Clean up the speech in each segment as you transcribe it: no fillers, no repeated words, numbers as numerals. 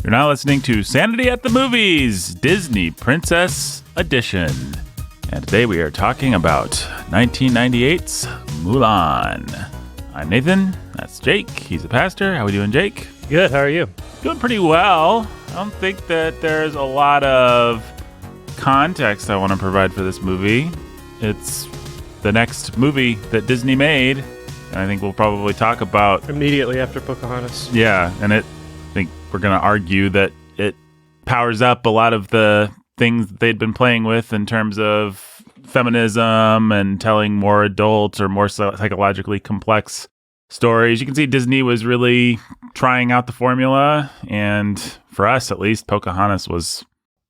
You're now listening to Sanity at the Movies, Disney Princess Edition. And today we are talking about 1998's Mulan. I'm Nathan, that's Jake, he's a pastor. How we doing, Jake? Good, how are you? Doing pretty well. I don't think that there's a lot of context I want to provide for this movie. It's the next movie that Disney made, and I think we'll probably talk about... Immediately after Pocahontas. Yeah, and I think we're going to argue that it powers up a lot of the things that they'd been playing with in terms of feminism and telling more adult or more psychologically complex stories. You can see Disney was really trying out the formula, and for us at least, Pocahontas was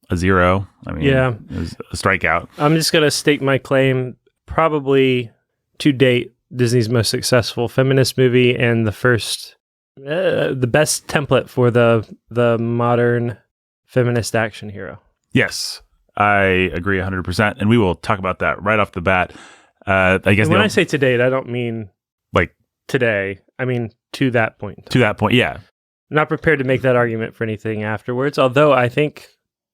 a zero. I mean, yeah. It was a strikeout. I'm just going to state my claim, probably to date, Disney's most successful feminist movie and the first, the best template for the modern feminist action hero. Yes, I agree 100%, and we will talk about that right off the bat. I guess when I say to date, I don't mean like today. I mean to that point. To that point, yeah. I'm not prepared to make that argument for anything afterwards, although I think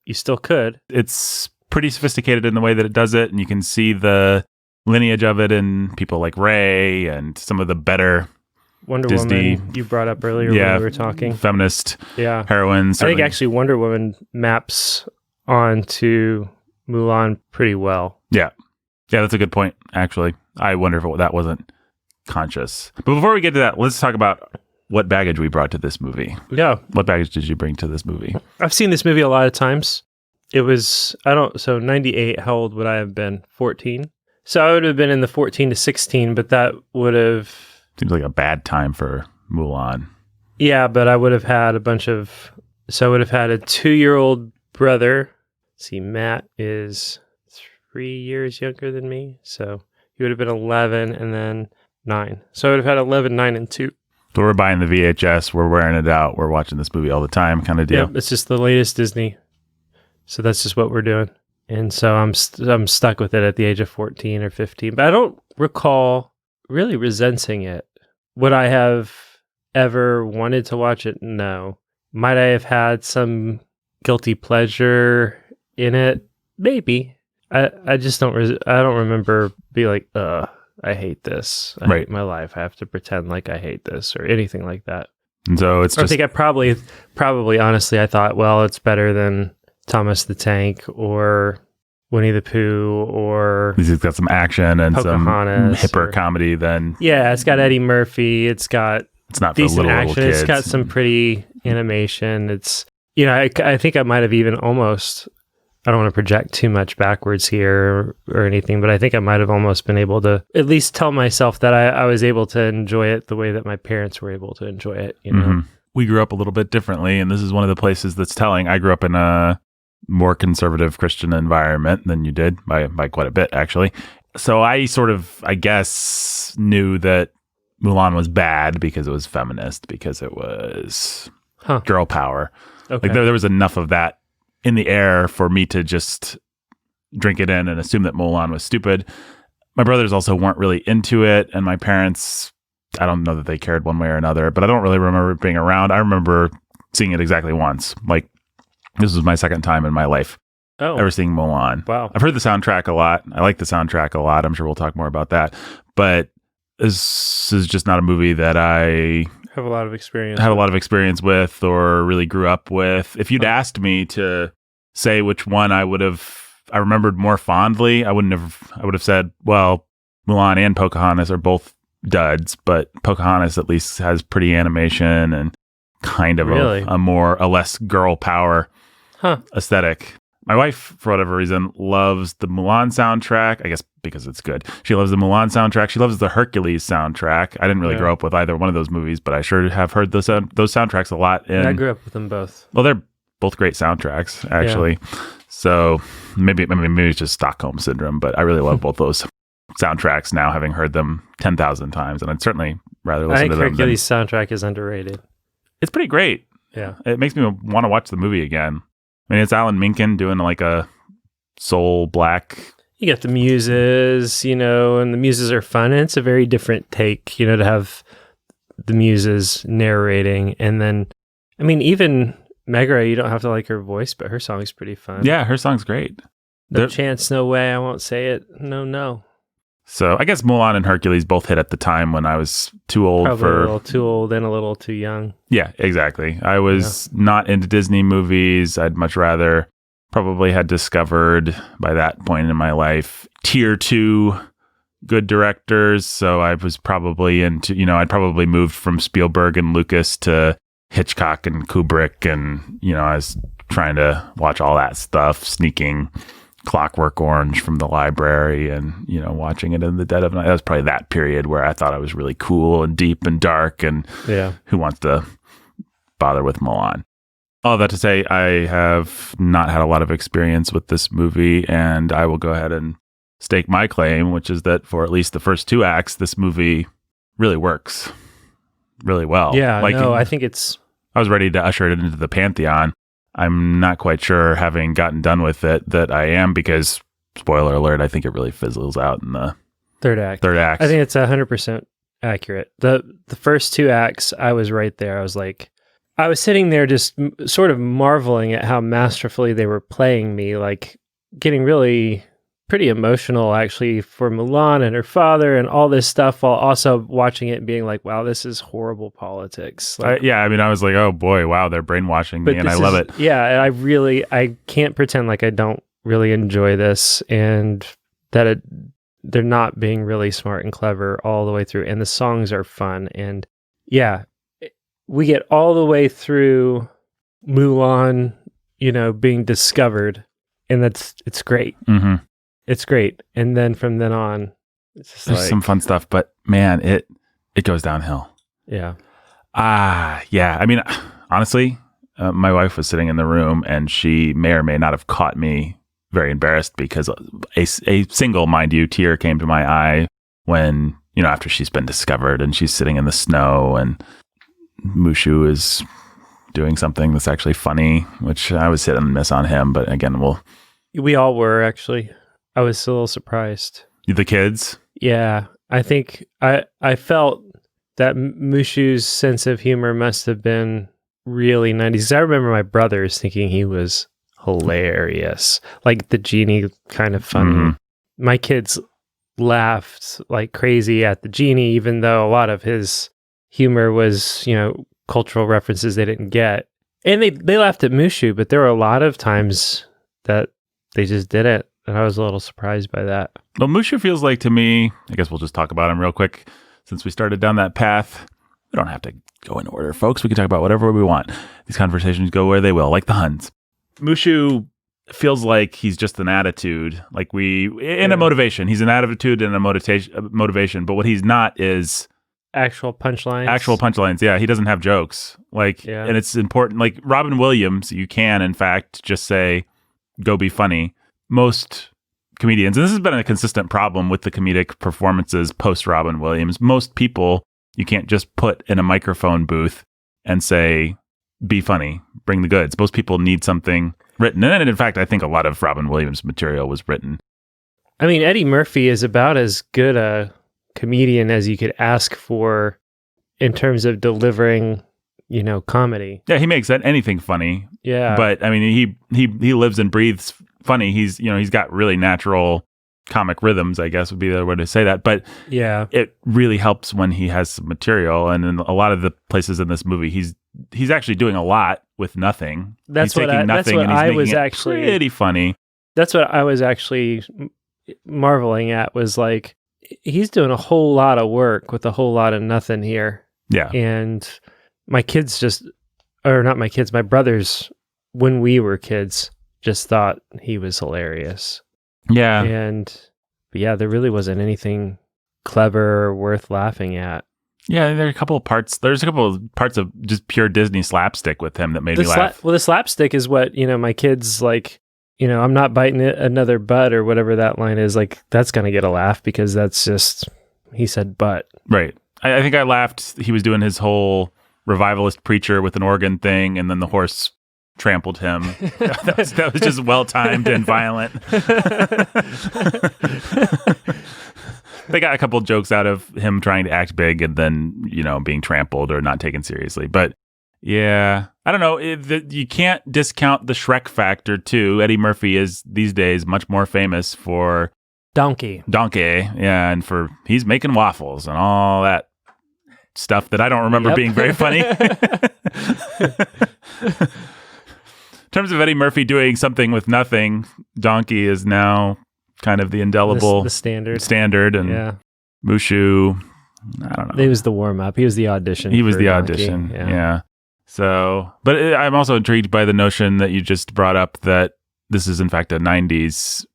you still could. It's pretty sophisticated in the way that it does it, and you can see the lineage of it in people like Rey and some of the better Wonder Disney, Woman you brought up earlier when we were talking. Feminist I heroines. think actually Wonder Woman maps onto Mulan pretty well. Yeah, that's a good point, actually. I wonder if that wasn't conscious. But before we get to that, let's talk about what baggage we brought to this movie. Yeah. What baggage did you bring to this movie? I've seen this movie a lot of times. It was, so 98, how old would I have been? 14? So I would have been in the 14 to 16, but that would have... Seems like a bad time for Mulan. Yeah, but I would have had a bunch of... So I would have had a 2-year-old brother. See, Matt is 3 years younger than me. So he would have been 11 and then 9. So I would have had 11, 9, and 2. So we're buying the VHS, we're wearing it out, we're watching this movie all the time kind of deal. Yeah, it's just the latest Disney. So that's just what we're doing. And so I'm stuck with it at the age of 14 or 15. But I don't recall really resenting it. Would I have ever wanted to watch it? No. Might I have had some guilty pleasure in it? Maybe. I just don't remember being like, I hate this. I hate my life. I have to pretend like I hate this or anything like that. And so it's I think I probably honestly, I thought, well, it's better than Thomas the Tank or Winnie the Pooh or... It's got some action and Pocahontas some hipper comedy then. Yeah, it's got Eddie Murphy. It's got not for decent little action. kids. It's got some pretty animation. It's, I think I might have even almost... I don't want to project too much backwards here or anything, but I think I might have almost been able to at least tell myself that I was able to enjoy it the way that my parents were able to enjoy it. You know? Mm-hmm. We grew up a little bit differently, and this is one of the places that's telling. I grew up in a more conservative Christian environment than you did by quite a bit, actually. So I sort of, I guess, knew that Mulan was bad because it was feminist, because it was girl power. Okay. Like there was enough of that in the air for me to just drink it in and assume that Mulan was stupid. My brothers also weren't really into it, and my parents, I don't know that they cared one way or another, but I don't really remember it being around. I remember seeing it exactly once. Like, this was my second time in my life ever seeing Mulan. Wow. I've heard the soundtrack a lot. I like the soundtrack a lot. I'm sure we'll talk more about that. But this is just not a movie that I have a lot of experience with or really grew up with. If you'd asked me to say which one I remembered more fondly, I would have said, well, Mulan and Pocahontas are both duds, but Pocahontas at least has pretty animation and kind of a less girl power aesthetic. My wife, for whatever reason, loves the Mulan soundtrack. I guess because it's good. She loves the Mulan soundtrack. She loves the Hercules soundtrack. I didn't really grow up with either one of those movies, but I sure have heard those soundtracks a lot. I grew up with them both. Well, they're both great soundtracks, actually. Yeah. So maybe it's just Stockholm Syndrome, but I really love both those soundtracks now, having heard them 10,000 times, and I'd certainly rather listen to them. I think Hercules soundtrack is underrated. It's pretty great. Yeah. It makes me want to watch the movie again. I mean, it's Alan Menken doing like a soul black. You got the muses, and the muses are fun. And it's a very different take, to have the muses narrating. And then, I mean, even Megara, you don't have to like her voice, but her song's pretty fun. Yeah, her song's great. No chance, no way, I won't say it. No. So I guess Mulan and Hercules both hit at the time when I was too old Probably a little too old and a little too young. Yeah, exactly. I was not into Disney movies. I'd much rather probably had discovered by that point in my life tier 2 good directors. So I was probably into, I'd probably moved from Spielberg and Lucas to Hitchcock and Kubrick. And, I was trying to watch all that stuff, sneaking Clockwork Orange from the library and, watching it in the dead of night. That was probably that period where I thought I was really cool and deep and dark and who wants to bother with Mulan. All that to say, I have not had a lot of experience with this movie, and I will go ahead and stake my claim, which is that for at least the first 2 acts, this movie really works really well. Yeah, I think it's... I was ready to usher it into the Pantheon. I'm not quite sure, having gotten done with it, that I am, because, spoiler alert, I think it really fizzles out in the third act. I think it's 100% accurate. The first 2 acts, I was right there. I was sitting there just sort of marveling at how masterfully they were playing me, like getting really pretty emotional actually for Mulan and her father and all this stuff, while also watching it and being like, wow, this is horrible politics. I was like, oh boy, wow, they're brainwashing me, and I love it. Yeah, I can't pretend like I don't really enjoy this, and that they're not being really smart and clever all the way through, and the songs are fun, and we get all the way through Mulan, being discovered, and it's great. Mm-hmm. It's great. And then from then on, it's just there's some fun stuff, but man, it goes downhill. Yeah. Yeah. I mean, honestly, my wife was sitting in the room, and she may or may not have caught me very embarrassed, because a single, mind you, tear came to my eye when, after she's been discovered and she's sitting in the snow and Mushu is doing something that's actually funny, which I was hit and miss on him. But again, we all were, actually. I was a little surprised. The kids? Yeah. I think I felt that Mushu's sense of humor must have been really 90s. I remember my brothers thinking he was hilarious, like the genie kind of funny. Mm-hmm. My kids laughed like crazy at the genie, even though a lot of his humor was, cultural references they didn't get. And they laughed at Mushu, but there were a lot of times that they just didn't. And I was a little surprised by that. Well, Mushu feels like, to me, I guess we'll just talk about him real quick, since we started down that path. We don't have to go in order, folks. We can talk about whatever we want. These conversations go where they will, like the Huns. Mushu feels like he's just an attitude, a motivation. He's an attitude and a motivation, but what he's not is actual punchlines. Yeah, he doesn't have jokes. And it's important. Like Robin Williams, you can, in fact, just say, go be funny. Most comedians, and this has been a consistent problem with the comedic performances post Robin Williams, most people, you can't just put in a microphone booth and say, be funny, bring the goods. Most people need something written. And in fact, I think a lot of Robin Williams material was written. I mean, Eddie Murphy is about as good a comedian as you could ask for in terms of delivering, comedy. Yeah, he makes anything funny. Yeah. But I mean, he lives and breathes funny. He's got really natural comic rhythms, I guess would be the way to say that. But yeah, it really helps when he has some material. And in a lot of the places in this movie, he's actually doing a lot with nothing. That's he's taking nothing and he's making it pretty funny. That's what I was actually marveling at, was like, he's doing a whole lot of work with a whole lot of nothing here. Yeah. And my brothers, when we were kids, just thought he was hilarious. Yeah. But there really wasn't anything clever or worth laughing at. Yeah, there's a couple of parts of just pure Disney slapstick with him that made me laugh. The slapstick is what, my kids like, I'm not biting another butt, or whatever that line is. Like, that's going to get a laugh, because that's just, he said butt. Right. I think I laughed. He was doing his whole revivalist preacher with an organ thing, and then the horse trampled him. that was just well-timed and violent. They got a couple jokes out of him trying to act big and then, being trampled or not taken seriously. But yeah, I don't know. You can't discount the Shrek factor too. Eddie Murphy is these days much more famous for Donkey. Yeah, and for he's making waffles and all that stuff that I don't remember being very funny. In terms of Eddie Murphy doing something with nothing, Donkey is now kind of the indelible the standard. And Mushu, I don't know. He was the warm up. He was the audition. He was the Donkey. audition. Yeah. So, but I'm also intrigued by the notion that you just brought up that this is in fact a 90s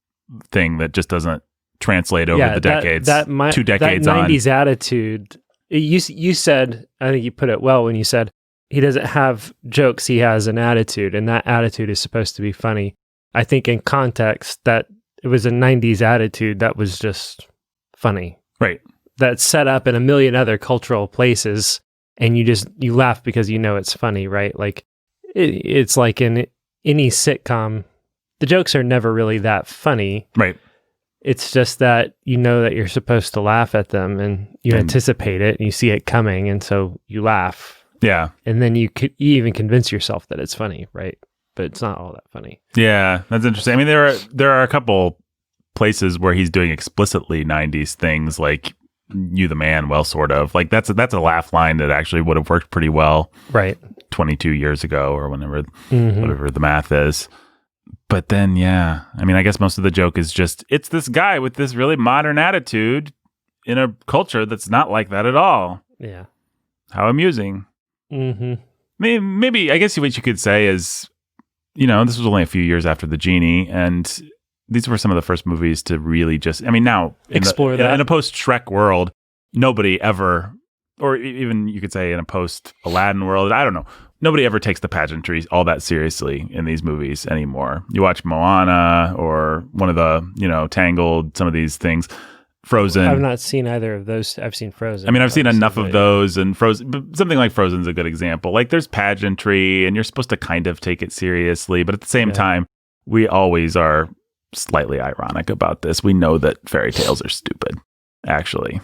thing that just doesn't translate over the decades. 2 decades that on. 90s attitude. You said, I think you put it well when you said he doesn't have jokes, he has an attitude, and that attitude is supposed to be funny. I think in context that it was a 90s attitude that was just funny. Right. That's set up in a million other cultural places, and you laugh because you know it's funny, right? Like it's like in any sitcom, the jokes are never really that funny. Right. It's just that you know that you're supposed to laugh at them, and you anticipate it, and you see it coming, and so you laugh. Yeah. And then you even convince yourself that it's funny, right? But it's not all that funny. Yeah, that's interesting. I mean, there are a couple places where he's doing explicitly 90s things, like You the Man, well, sort of. Like that's a laugh line that actually would have worked pretty well, right? 22 years ago or whatever the math is. But then, yeah, I mean, I guess most of the joke is just it's this guy with this really modern attitude in a culture that's not like that at all. Yeah, how amusing. Mm-hmm. Maybe I guess what you could say is, this was only a few years after The Genie, and these were some of the first movies to really just, I mean, now explore that. In a post-Shrek world, nobody ever, or even you could say in a post-Aladdin world, I don't know, nobody ever takes the pageantry all that seriously in these movies anymore. You watch Moana or one of the, Tangled, some of these things, Frozen. I've not seen either of those. I've seen Frozen. I mean, I've seen enough of those, and Frozen, but something like Frozen's a good example. Like there's pageantry and you're supposed to kind of take it seriously, but at the same time, we always are slightly ironic about this. We know that fairy tales are stupid, actually.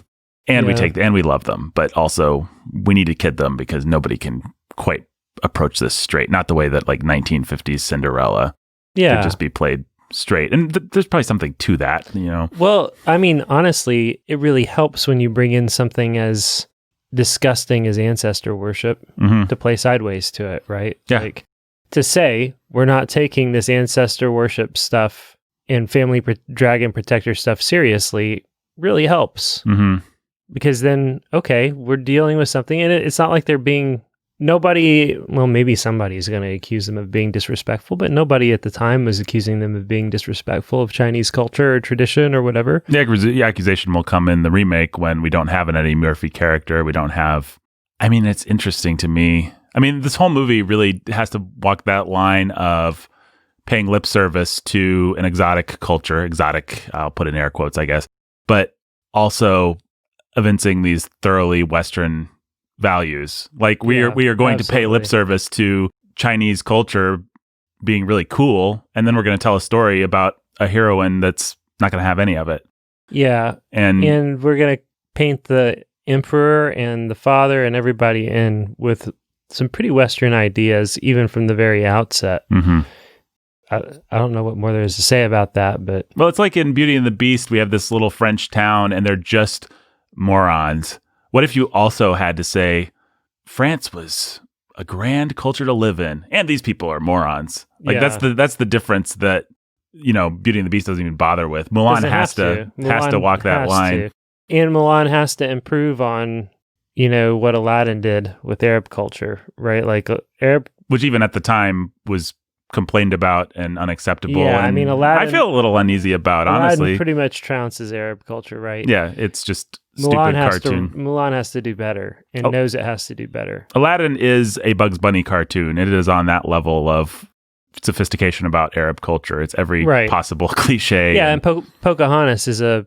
And we love them, but also we need to kid them because nobody can quite approach this straight. Not the way that like 1950s Cinderella could just be played straight. And there's probably something to that, Well, I mean, honestly, it really helps when you bring in something as disgusting as ancestor worship to play sideways to it, right? Yeah. Like to say we're not taking this ancestor worship stuff and dragon protector stuff seriously really helps. Mm-hmm. Because then, okay, we're dealing with something, and it's not like they're being maybe somebody's going to accuse them of being disrespectful, but nobody at the time was accusing them of being disrespectful of Chinese culture or tradition or whatever. The accusation will come in the remake when we don't have an Eddie Murphy character. We don't have, I mean, it's interesting to me. I mean, this whole movie really has to walk that line of paying lip service to an exotic culture, I'll put in air quotes, I guess, but also evincing these thoroughly Western values. Like we are going to pay lip service to Chinese culture being really cool, and then we're going to tell a story about a heroine that's not going to have any of it. Yeah, and we're going to paint the emperor and the father and everybody in with some pretty Western ideas, even from the very outset. Mm-hmm. I don't know what more there is to say about that, but well, it's like in Beauty and the Beast, we have this little French town, and they're just morons. What if you also had to say France was a grand culture to live in, and these people are morons? Like that's the difference that Beauty and the Beast doesn't even bother with. Mulan has to walk that line, and Mulan has to improve on what Aladdin did with Arab culture, right? Like Arab, which even at the time was complained about and unacceptable. Yeah, and I mean Aladdin. I feel a little uneasy about Aladdin honestly. Pretty much trounces Arab culture, right? Yeah, it's just stupid cartoon. Mulan has to do better and knows it has to do better. Aladdin is a Bugs Bunny cartoon. It is on that level of sophistication about Arab culture. It's every possible cliche. Yeah, and Pocahontas is a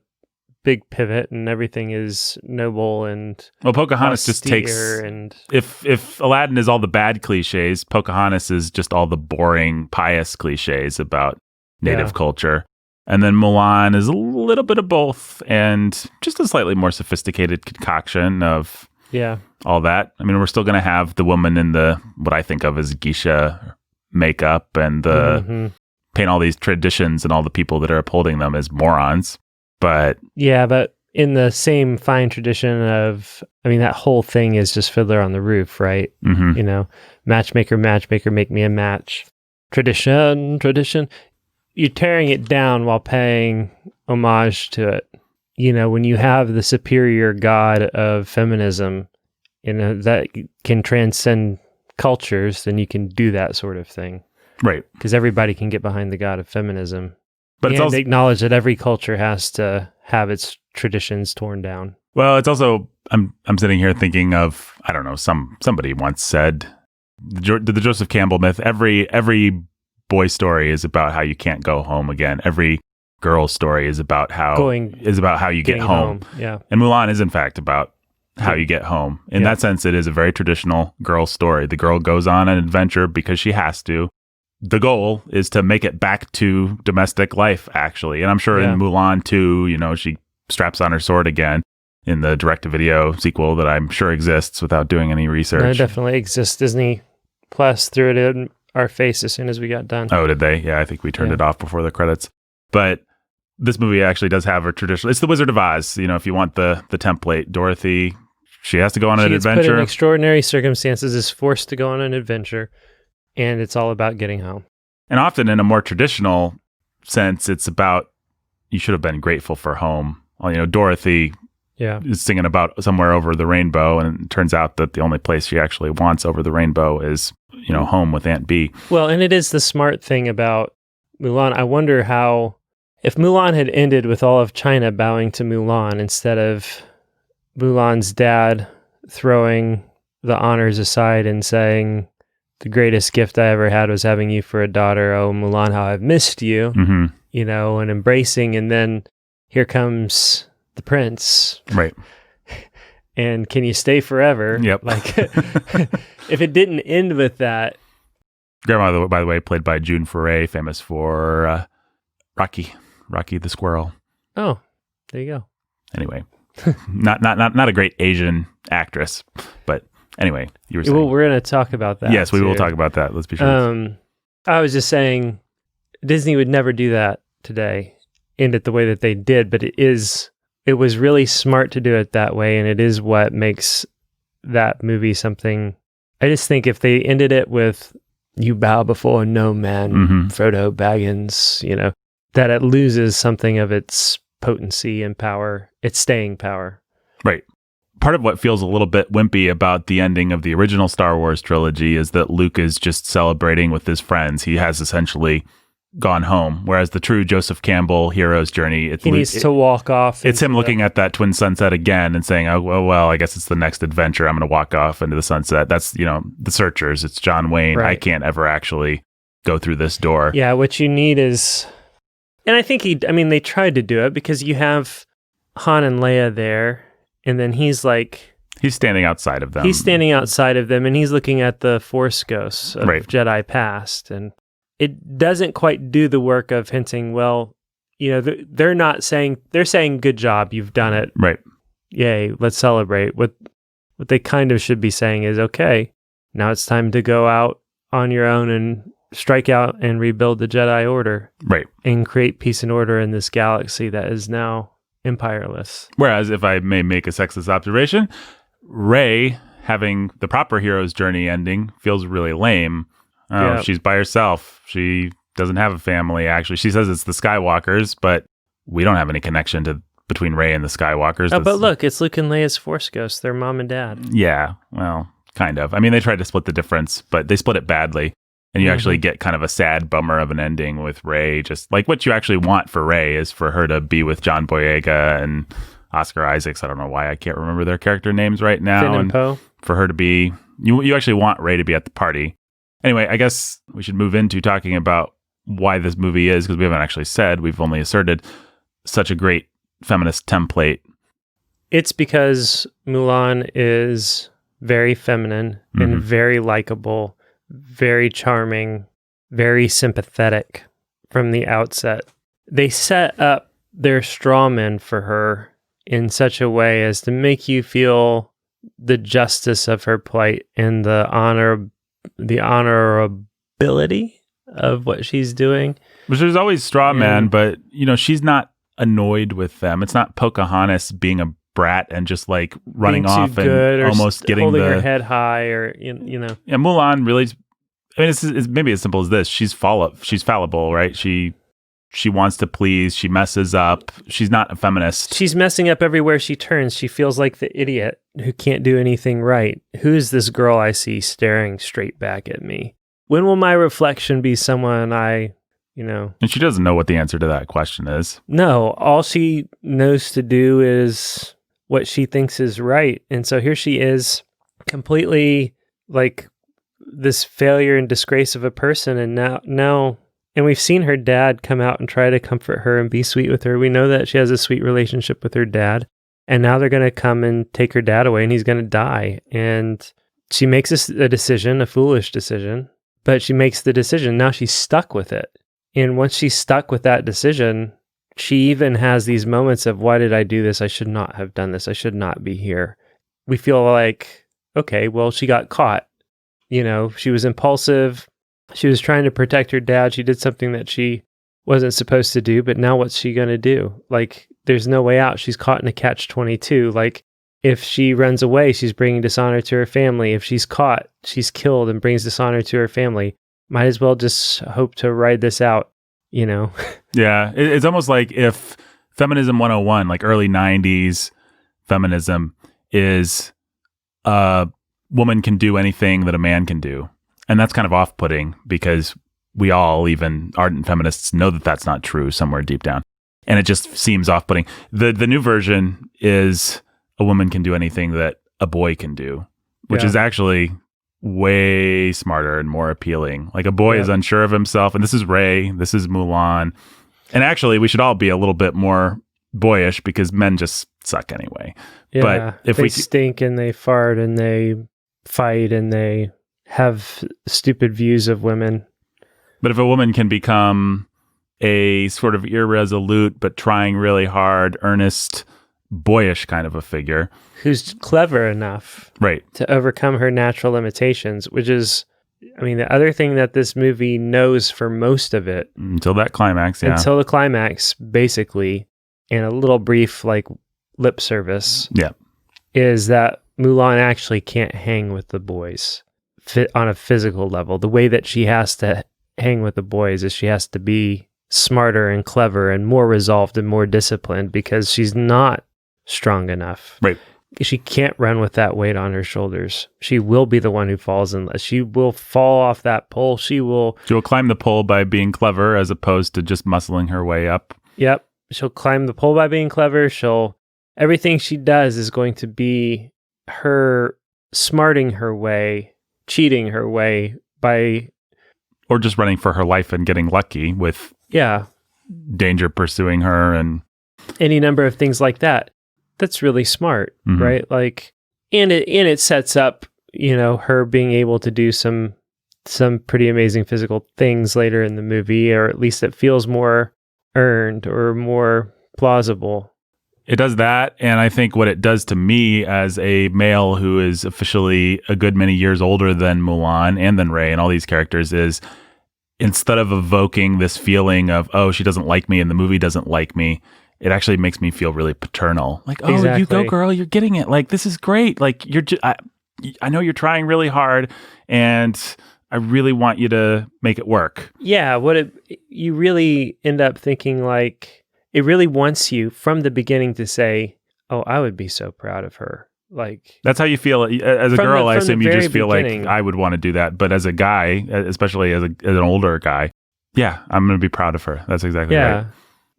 big pivot, and everything is noble and Pocahontas just takes and if Aladdin is all the bad cliches, Pocahontas is just all the boring pious cliches about native culture. And then Mulan is a little bit of both and just a slightly more sophisticated concoction of all that. I mean, we're still going to have the woman in the, what I think of as geisha makeup and the paint all these traditions and all the people that are upholding them as morons. But yeah, but in the same fine tradition of, I mean, that whole thing is just Fiddler on the Roof, right? You know, matchmaker, make me a match. Tradition. You're tearing it down while paying homage to it. You know, when you have the superior god of feminism, you know, that can transcend cultures, then you can do that sort of thing. Right. Because everybody can get behind the god of feminism. But it's also acknowledge that every culture has to have its traditions torn down. Well, it's also, I'm sitting here thinking of, I don't know, somebody once said, the Joseph Campbell myth, every boy story is about how you can't go home again. Every girl story is about how you get home. Yeah. And Mulan is in fact about how you get home. In that sense, it is a very traditional girl story. The girl goes on an adventure because she has to. The goal is to make it back to domestic life, actually. And I'm sure in Mulan 2, you know, she straps on her sword again in the direct-to-video sequel that I'm sure exists without doing any research. No, it definitely exists. Disney Plus threw it in our face as soon as we got done. Oh, did they? Yeah, I think we turned it off before the credits. But this movie actually does have a traditional... It's the Wizard of Oz. You know, if you want the template, Dorothy, she has to go on an adventure. She put in extraordinary circumstances, is forced to go on an adventure. And it's all about getting home. And often in a more traditional sense, it's about, you should have been grateful for home. Well, you know, Dorothy is singing about somewhere over the rainbow, and it turns out that the only place she actually wants over the rainbow is, you know, home with Aunt Bee. Well, and it is the smart thing about Mulan. I wonder how, if Mulan had ended with all of China bowing to Mulan instead of Mulan's dad throwing the honors aside and saying, the greatest gift I ever had was having you for a daughter. Oh, Mulan, how I've missed you, you know, and embracing. And then here comes the prince. Right. And can you stay forever? Yep. Like, if it didn't end with that. Grandma, by the way, played by June Foray, famous for Rocky the Squirrel. Oh, there you go. Anyway, not a great Asian actress, but anyway, you were saying. Well, we're going to talk about that. Yes, we will talk about that. Let's be sure. I was just saying, Disney would never do that today, end it the way that they did, but it was really smart to do it that way, and it is what makes that movie something. I just think if they ended it with, you bow before no man, Frodo Baggins, you know, that it loses something of its potency and power, its staying power. Right. Part of what feels a little bit wimpy about the ending of the original Star Wars trilogy is that Luke is just celebrating with his friends. He has essentially gone home, whereas the true Joseph Campbell hero's journey, he needs to walk off. It's him looking at that twin sunset again and saying, oh, well, I guess it's the next adventure. I'm going to walk off into the sunset. That's, you know, the Searchers. It's John Wayne. Right. I can't ever actually go through this door. Yeah, what you need is... And I think they tried to do it because you have Han and Leia there, and then he's standing outside of them. He's standing outside of them, and he's looking at the Force ghosts of Jedi past, and it doesn't quite do the work of hinting, well, you know, they're saying, good job, you've done it. Right. Yay, let's celebrate. What they kind of should be saying is, okay, now it's time to go out on your own and strike out and rebuild the Jedi Order. Right. And create peace and order in this galaxy that is now empireless. Whereas, if I may make a sexist observation, Rey having the proper hero's journey ending feels really lame. She's by herself. She doesn't have a family, actually. She says it's the Skywalkers, but we don't have any connection between Rey and the Skywalkers. Oh, but look, it's Luke and Leia's Force ghosts. They're mom and dad. Yeah, well, kind of. I mean, they tried to split the difference, but they split it badly. And you actually get kind of a sad bummer of an ending with Rey. Just like what you actually want for Rey is for her to be with John Boyega and Oscar Isaacs. I don't know why I can't remember their character names right now. Finn and Poe. For her to be, you actually want Rey to be at the party. Anyway, I guess we should move into talking about why this movie is, because we haven't actually said, we've only asserted such a great feminist template. It's because Mulan is very feminine and very likable, very charming, very sympathetic from the outset. They set up their straw men for her in such a way as to make you feel the justice of her plight and the honorability of what she's doing. Which there's always straw man, but she's not annoyed with them. It's not Pocahontas being a brat and just like running off and almost getting holding her head high, or Yeah, Mulan really. I mean, it's maybe as simple as this. She's fallible, right? She wants to please. She messes up. She's not a feminist. She's messing up everywhere she turns. She feels like the idiot who can't do anything right. Who is this girl I see staring straight back at me? When will my reflection be someone I, And she doesn't know what the answer to that question is. No, all she knows to do is what she thinks is right. And so here she is, completely like this failure and disgrace of a person. And now, and we've seen her dad come out and try to comfort her and be sweet with her. We know that she has a sweet relationship with her dad. And now they're going to come and take her dad away, and he's going to die. And she makes a decision, a foolish decision, but she makes the decision. Now she's stuck with it. And once she's stuck with that decision, she even has these moments of, why did I do this? I should not have done this. I should not be here. We feel like, okay, well, she got caught. She was impulsive. She was trying to protect her dad. She did something that she wasn't supposed to do, but now what's she going to do? Like, there's no way out. She's caught in a catch-22. Like, if she runs away, she's bringing dishonor to her family. If she's caught, she's killed and brings dishonor to her family. Might as well just hope to ride this out, Yeah, it's almost like if Feminism 101, like early 90s feminism, is a woman can do anything that a man can do. And that's kind of off-putting because we all, even ardent feminists, know that that's not true somewhere deep down. And it just seems off-putting. The new version is a woman can do anything that a boy can do, which is actually way smarter and more appealing. Like, a boy is unsure of himself, and this is Rey, this is Mulan. And actually, we should all be a little bit more boyish because men just suck anyway. Yeah, but if they stink and they fart and they fight and they have stupid views of women. But if a woman can become a sort of irresolute but trying really hard, earnest, boyish kind of a figure, who's clever enough right to overcome her natural limitations, which is, the other thing that this movie knows for most of it. Until that climax, yeah. Until the climax, basically, and a little brief, like, lip service. Yeah. Is that Mulan actually can't hang with the boys on a physical level. The way that she has to hang with the boys is she has to be smarter and clever and more resolved and more disciplined because she's not strong enough. Right. She can't run with that weight on her shoulders. She will be the one who falls in. She will fall off that pole. She will climb the pole by being clever as opposed to just muscling her way up. Yep. She'll climb the pole by being clever. Everything she does is going to be her smarting her way, cheating her way or just running for her life and getting lucky with danger pursuing her and any number of things like that. That's really smart, right? Like, and it sets up, her being able to do some pretty amazing physical things later in the movie, or at least it feels more earned or more plausible. It does that, and I think what it does to me as a male who is officially a good many years older than Mulan and than Rey and all these characters is, instead of evoking this feeling of, oh, she doesn't like me and the movie doesn't like me, it actually makes me feel really paternal. Like, oh, exactly. You go, girl, you're getting it. Like, this is great. Like, I know you're trying really hard, and I really want you to make it work. Yeah, you really end up thinking, like, it really wants you from the beginning to say, oh, I would be so proud of her. Like, that's how you feel as a girl. I assume you just feel like I would want to do that. But as a guy, especially as an older guy, yeah, I'm going to be proud of her. That's exactly right.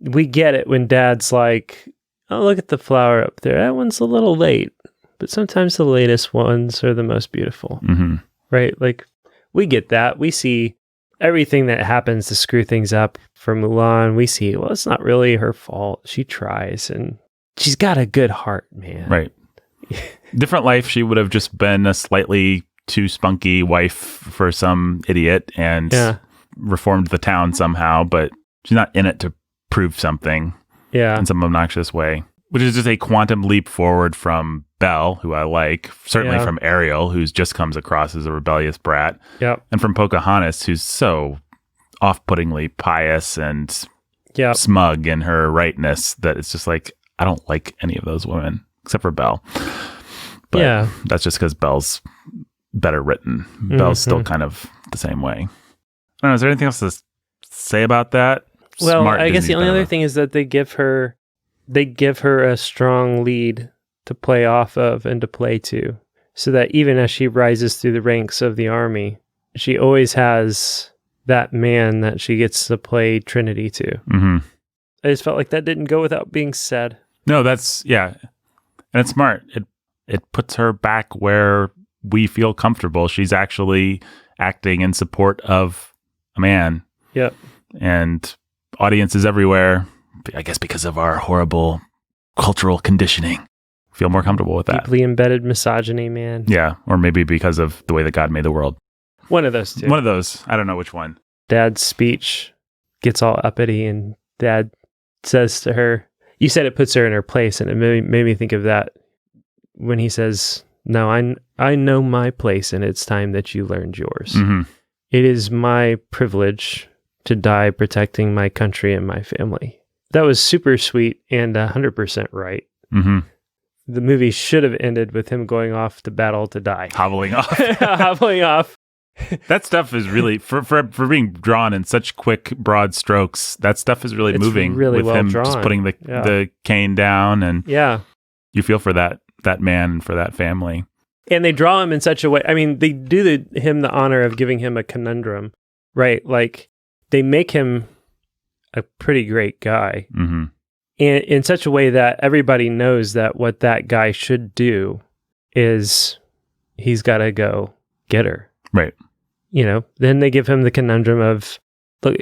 We get it when dad's like, oh, look at the flower up there. That one's a little late. But sometimes the latest ones are the most beautiful. Mm-hmm. Right? Like, we get that. We see everything that happens to screw things up for Mulan. We see, well, it's not really her fault. She tries, and she's got a good heart, man. Right. Different life, she would have just been a slightly too spunky wife for some idiot and reformed the town somehow, but she's not in it to prove something in some obnoxious way, which is just a quantum leap forward from Belle, who I like, certainly Yeah. from Ariel, who just comes across as a rebellious brat, Yep. and from Pocahontas, who's so off-puttingly pious and Yep. smug in her rightness that it's just like, I don't like any of those women except for Belle. But Yeah. that's just because Belle's better written. Belle's still kind of the same way. I don't know. Is there anything else to say about that? Well, Smart I guess Disney the only cinema. other thing is that they give her a strong lead to play off of and to play to, so that even as she rises through the ranks of the army, she always has that man that she gets to play Trinity to. Mm-hmm. I just felt like that didn't go without being said. No, that's, yeah. And it's smart. It puts her back where we feel comfortable. She's actually acting in support of a man. Yep. And audiences everywhere, I guess because of our horrible cultural conditioning, feel more comfortable with that. Deeply embedded misogyny, man. Yeah. Or maybe because of the way that God made the world. One of those two. One of those. I don't know which one. Dad's speech gets all uppity, and Dad says to her, you said it puts her in her place, and it made me think of that when he says, no, I know my place, and it's time that you learned yours. Mm-hmm. It is my privilege to die protecting my country and my family. That was super sweet and 100% right. Mm-hmm. The movie should have ended with him going off to battle to die. Hobbling off. Hobbling off. That stuff is really, for being drawn in such quick, broad strokes, that stuff is really It's moving really with well him just drawn. putting Yeah. the cane down, and Yeah. you feel for that man and for that family. And they draw him in such a way. I mean, they do him the honor of giving him a conundrum, right? Like, they make him a pretty great guy, Mm-hmm. and in such a way that everybody knows that what that guy should do is he's got to go get her. Right. You know, then they give him the conundrum of, look,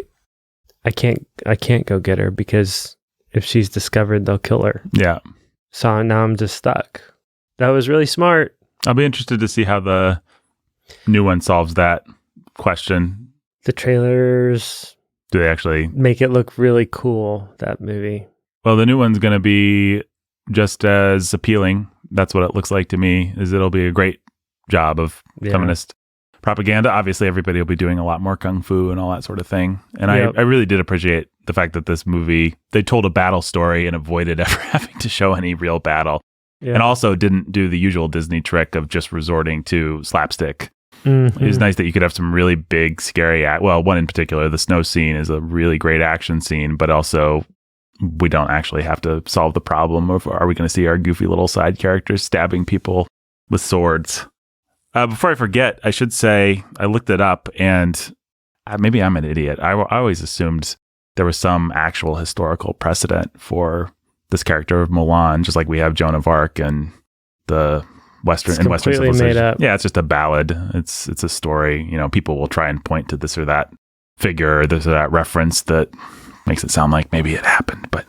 I can't go get her because if she's discovered, they'll kill her. Yeah. So now I'm just stuck. That was really smart. I'll be interested to see how the new one solves that question. The trailers Do they actually? make it look really cool, that movie. Well, the new one's going to be just as appealing. That's what it looks like to me, is it'll be a great job of Yeah. feminist propaganda. Obviously, everybody will be doing a lot more kung fu and all that sort of thing. And Yep. I really did appreciate the fact that this movie, they told a battle story and avoided ever having to show any real battle. Yeah. And also didn't do the usual Disney trick of just resorting to slapstick. Mhm. It was nice that you could have some really big, scary well, one in particular, the snow scene is a really great action scene, but also we don't actually have to solve the problem of, are we going to see our goofy little side characters stabbing people with swords? Before I forget, I should say I looked it up, and maybe I'm an idiot. I always assumed there was some actual historical precedent for this character of Mulan, just like we have Joan of Arc and the Western It's and Western completely civilization. made up. Yeah, it's just a ballad. It's a story. You know, people will try and point to this or that figure, or this or that reference that makes it sound like maybe it happened, but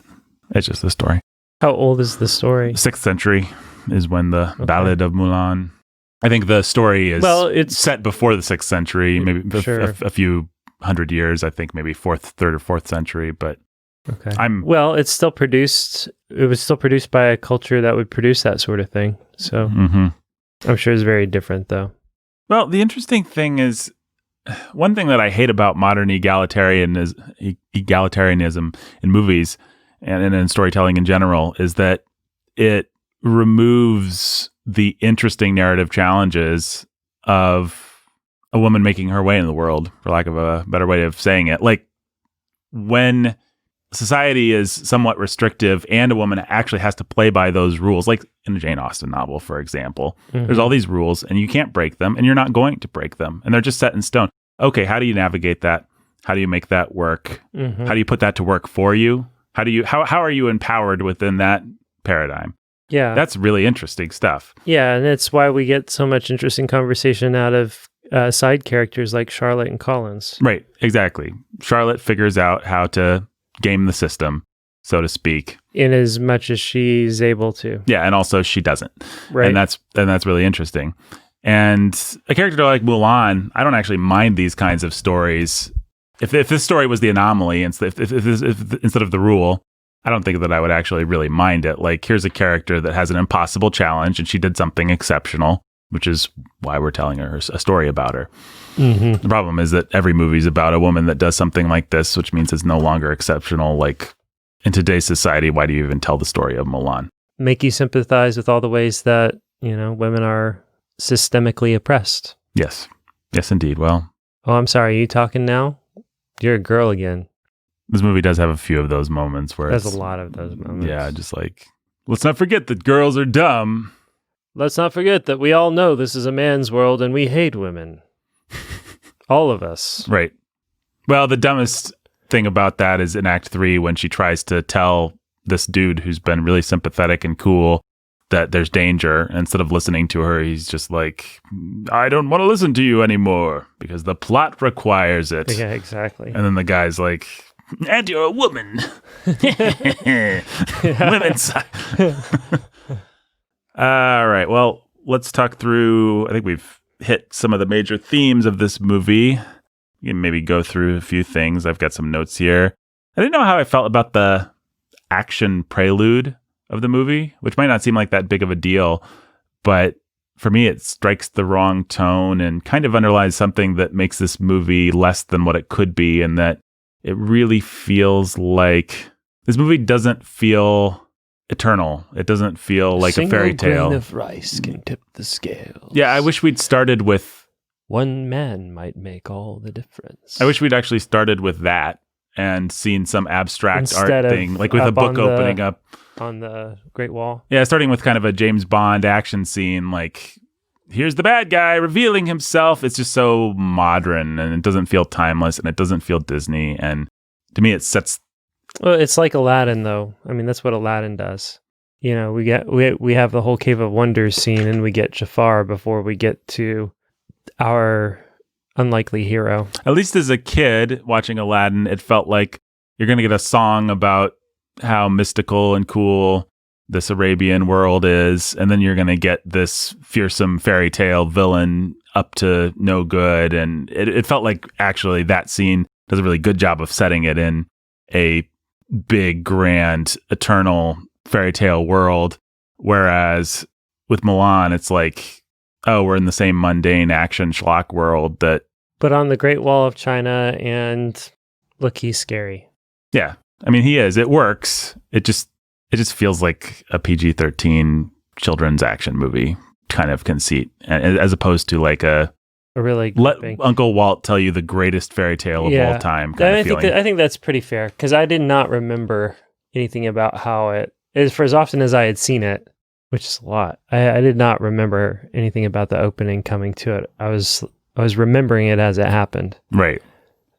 it's just a story. How old is the story? 6th century is when the Ballad of Mulan. I think the story is It's set before the 6th century, maybe Sure. a few hundred years. I think maybe 3rd or 4th century. But okay. I'm It's still produced. It was still produced by a culture that would produce that sort of thing. So Mhm. I'm sure it's very different, though. Well, the interesting thing is, one thing that I hate about modern egalitarianism in movies and in storytelling in general is that it removes the interesting narrative challenges of a woman making her way in the world, for lack of a better way of saying it. Like, when society is somewhat restrictive and a woman actually has to play by those rules, like in a Jane Austen novel, for example, there's all these rules and you can't break them and you're not going to break them. And they're just set in stone. Okay, how do you navigate that? How do you make that work? Mhm. How do you put that to work for you? How are you empowered within that paradigm? Yeah. That's really interesting stuff. Yeah, and it's why we get so much interesting conversation out of side characters like Charlotte and Collins. Right, exactly. Charlotte figures out how to game the system, so to speak. In as much as she's able to. Yeah, and also she doesn't. Right. And that's really interesting. And a character like Mulan, I don't actually mind these kinds of stories. If this story was the anomaly, if instead of the rule, I don't think that I would actually really mind it. Like, here's a character that has an impossible challenge and she did something exceptional, which is why we're telling her a story about her. The problem is that every movie is about a woman that does something like this, which means it's no longer exceptional. Like, in today's society, why do you even tell the story of Mulan? Make you sympathize with all the ways that, women are systemically oppressed. Yes. Yes, indeed. Well, Oh, I'm sorry. Are you talking now? You're a girl again. this movie does have a few of those moments where There's it's, a lot of those moments. yeah, just like, let's not forget that girls are dumb. Let's not forget that we all know this is a man's world and we hate women. All of us. Right. Well, the dumbest thing about that is in Act 3 when she tries to tell this dude who's been really sympathetic and cool that there's danger. Instead of listening to her, he's just like, I don't want to listen to you anymore because the plot requires it. Yeah, exactly. And then the guy's like, and you're a woman. Women suck. All right. Well, let's talk through. I think we've hit some of the major themes of this movie. You can maybe go through a few things. I've got some notes here. I didn't know how I felt about the action prelude of the movie, which might not seem like that big of a deal, but for me, it strikes the wrong tone and kind of underlies something that makes this movie less than what it could be, and that it really feels like this movie doesn't feel eternal. It doesn't feel like a fairy tale. Single grain of rice can tip the scales. Yeah, I wish we'd started with... One man might make all the difference. I wish we'd actually started with that and seen some abstract Instead art of thing, like with a up book on the- opening up. On the Great Wall. Yeah, starting with kind of a James Bond action scene, like, here's the bad guy revealing himself. It's just so modern, and it doesn't feel timeless, and it doesn't feel Disney. And to me, it sets... Well, it's like Aladdin, though. I mean, that's what Aladdin does. We have the whole Cave of Wonders scene, and we get Jafar before we get to our unlikely hero. At least as a kid watching Aladdin, it felt like you're going to get a song about how mystical and cool this Arabian world is, and then you're going to get this fearsome fairy tale villain up to no good. And it felt like actually that scene does a really good job of setting it in a big, grand, eternal fairy tale world. Whereas with Mulan, it's like, oh, we're in the same mundane action schlock world that... But on the Great Wall of China, and look, he's scary. Yeah. I mean, he is. It works. It just feels like a PG-13 children's action movie kind of conceit, as opposed to like a really let thing. Uncle Walt tell you the greatest fairy tale of all time kind of feeling. I think that's pretty fair, because I did not remember anything about how it is. For as often as I had seen it, which is a lot, I did not remember anything about the opening coming to it. I was remembering it as it happened, Right.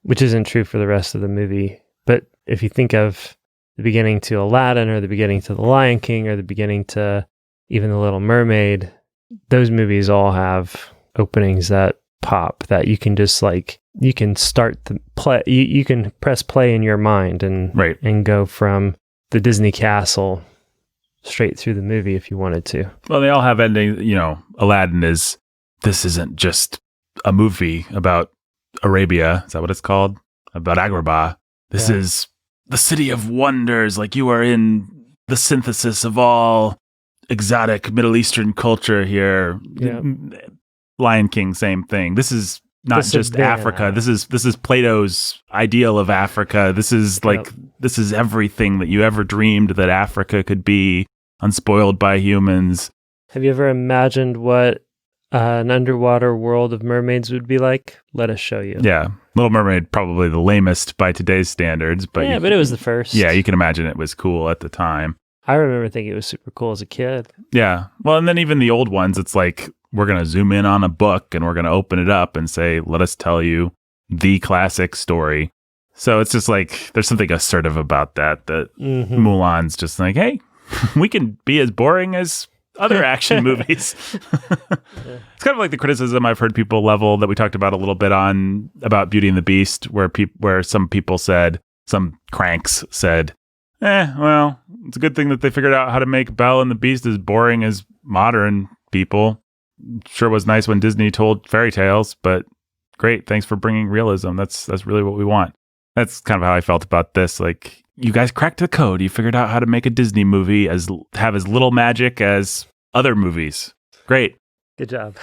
which isn't true for the rest of the movie. But if you think of the beginning to Aladdin, or the beginning to The Lion King, or the beginning to even The Little Mermaid, those movies all have openings that pop, that you can just you can start the play, you can press play in your mind and Right. and go from the Disney castle straight through the movie if you wanted to. Well, they all have endings. Aladdin is, this isn't just a movie about Arabia. Is that what it's called? About Agrabah. This is the city of wonders. Like, you are in the synthesis of all exotic Middle Eastern culture here. Yeah. Lion King, same thing. This is not The just Savannah. Africa. This is Plato's ideal of Africa. This is this is everything that you ever dreamed that Africa could be, unspoiled by humans. Have you ever imagined what an underwater world of mermaids would be like? Let us show you. Yeah. Little Mermaid, probably the lamest by today's standards, but but it was the first. yeah, you can imagine it was cool at the time. I remember thinking it was super cool as a kid. Yeah. Well, and then even the old ones, it's like, we're going to zoom in on a book and we're going to open it up and say, let us tell you the classic story. So it's just like, there's something assertive about that Mulan's just like, hey, we can be as boring as other action movies. It's kind of like the criticism I've heard people level that we talked about a little bit on about Beauty and the Beast, where some people said, some cranks said, well, it's a good thing that they figured out how to make Belle and the Beast as boring as modern people. Sure was nice when Disney told fairy tales, but great, thanks for bringing realism. That's really what we want. That's kind of how I felt about this. Like, you guys cracked the code. You figured out how to make a Disney movie have as little magic as other movies. Great. Good job.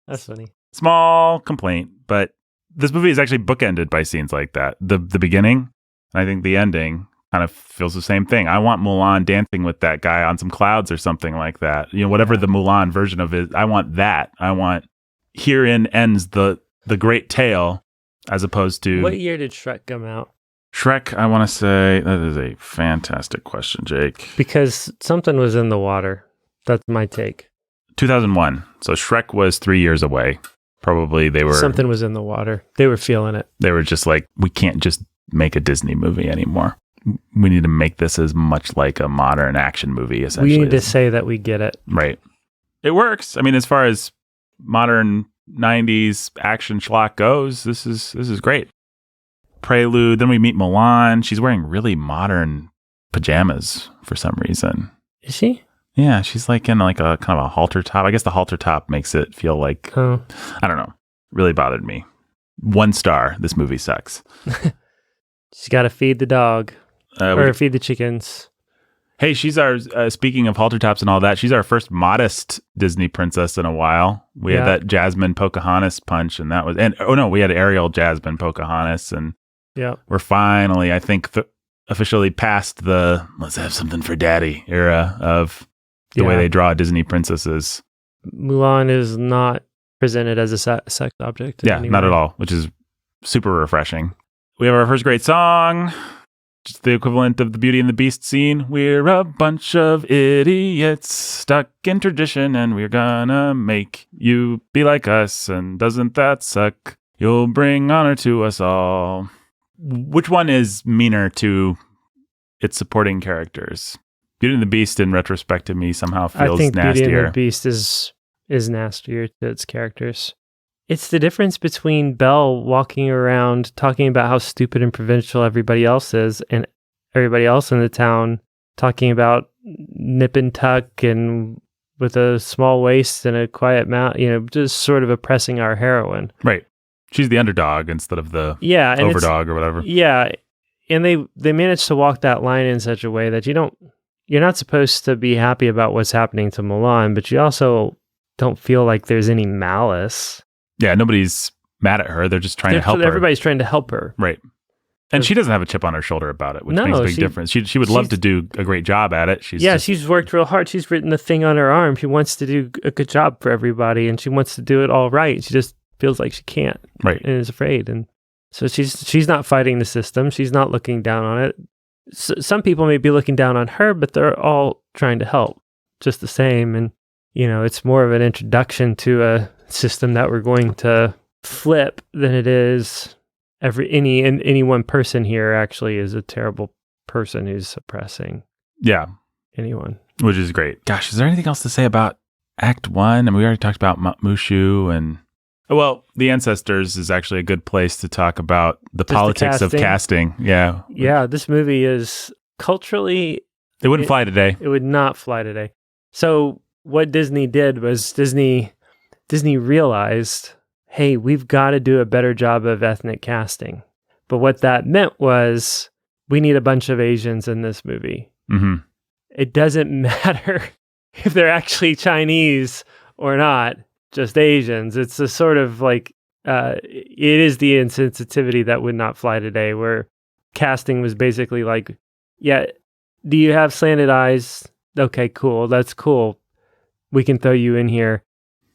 That's funny. Small complaint, but this movie is actually bookended by scenes like that. The beginning, and I think the ending kind of feels the same thing. I want Mulan dancing with that guy on some clouds or something like that. Whatever the Mulan version of it, I want that. I want herein ends the great tale, as opposed to... What year did Shrek come out? Shrek, I want to say, that is a fantastic question, Jake. Because something was in the water. That's my take. 2001. So Shrek was 3 years away. Probably they were... Something was in the water. They were feeling it. They were just like, we can't just make a Disney movie anymore. We need to make this as much like a modern action movie, essentially. We need to say that we get it. Right. It works. I mean, as far as modern 90s action schlock goes, this is great. Prelude. Then we meet Mulan. She's wearing really modern pajamas for some reason. Is she? Yeah, she's like in like a kind of a halter top. I guess the halter top makes it feel like, I don't know. Really bothered me. 1 star. This movie sucks. She's got to feed the dog. Or feed the chickens. Hey, she's our, speaking of halter tops and all that, she's our first modest Disney princess in a while. We had that Jasmine Pocahontas punch, and that was, we had Ariel, Jasmine, Pocahontas, and we're finally, I think, officially past the let's have something for daddy era of the way they draw Disney princesses. Mulan is not presented as a sex object. Yeah, not at all, which is super refreshing. We have our first great song. Just the equivalent of the Beauty and the Beast scene. We're a bunch of idiots stuck in tradition, and we're gonna make you be like us, and doesn't that suck? You'll bring honor to us all. Which one is meaner to its supporting characters? Beauty and the Beast, in retrospect, to me, somehow feels nastier. I think Beauty and the Beast is nastier to its characters. It's the difference between Belle walking around talking about how stupid and provincial everybody else is, and everybody else in the town talking about nip and tuck and with a small waist and a quiet mouth, just sort of oppressing our heroine. Right. She's the underdog instead of the overdog or whatever. Yeah. And they managed to walk that line in such a way that you're not supposed to be happy about what's happening to Mulan, but you also don't feel like there's any malice. Yeah, nobody's mad at her. They're just trying to help her. Everybody's trying to help her. Right. And she doesn't have a chip on her shoulder about it, which makes a big difference. She would love to do a great job at it. She's worked real hard. She's written the thing on her arm. She wants to do a good job for everybody, and she wants to do it all right. She just feels like she can't. Right. And is afraid. And so she's not fighting the system. She's not looking down on it. Some people may be looking down on her, but they're all trying to help just the same. And, it's more of an introduction to a system that we're going to flip than it is any one person here actually is a terrible person who's suppressing anyone, which is great. Gosh, is there anything else to say about Act 1? We already talked about Mushu, and the Ancestors is actually a good place to talk about the politics of casting. This movie is culturally, it wouldn't fly today. It would not fly today. So what Disney did was Disney realized, hey, we've got to do a better job of ethnic casting. But what that meant was we need a bunch of Asians in this movie. Mm-hmm. It doesn't matter if they're actually Chinese or not, just Asians. It's a sort of like, it is the insensitivity that would not fly today, where casting was basically like, do you have slanted eyes? Okay, cool. That's cool. We can throw you in here.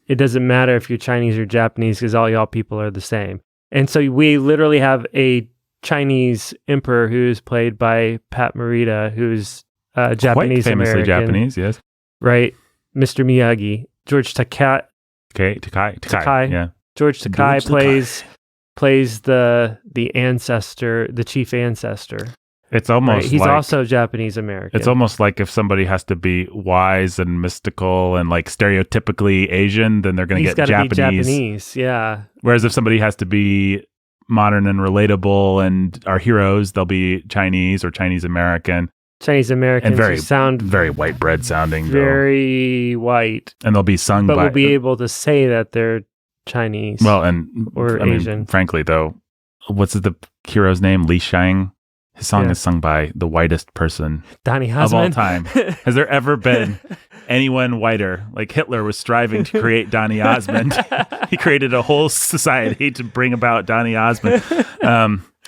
It doesn't matter if you're Chinese or Japanese because all y'all people are the same. And so we literally have a Chinese emperor who's played by Pat Morita, who's Japanese Quite famously American. Japanese, yes. Right. Mr. Miyagi. George Takai. Yeah. George Takai plays the ancestor, the chief ancestor. It's almost he's like, also Japanese American. It's almost like if somebody has to be wise and mystical and like stereotypically Asian, then they're going to get Japanese. Be Japanese, yeah. Whereas if somebody has to be modern and relatable and are heroes, they'll be Chinese or Chinese American. Chinese Americans and sound very white bread sounding, very white, and they'll be sung but by. We'll be able to say that they're Chinese. Well, and or Asian. Frankly, though, what's the hero's name? Li Shang. His song is sung by the whitest person Donny of all Osmond. time. Has there ever been anyone whiter? Like Hitler was striving to create Donny Osmond. He created a whole society to bring about Donny Osmond.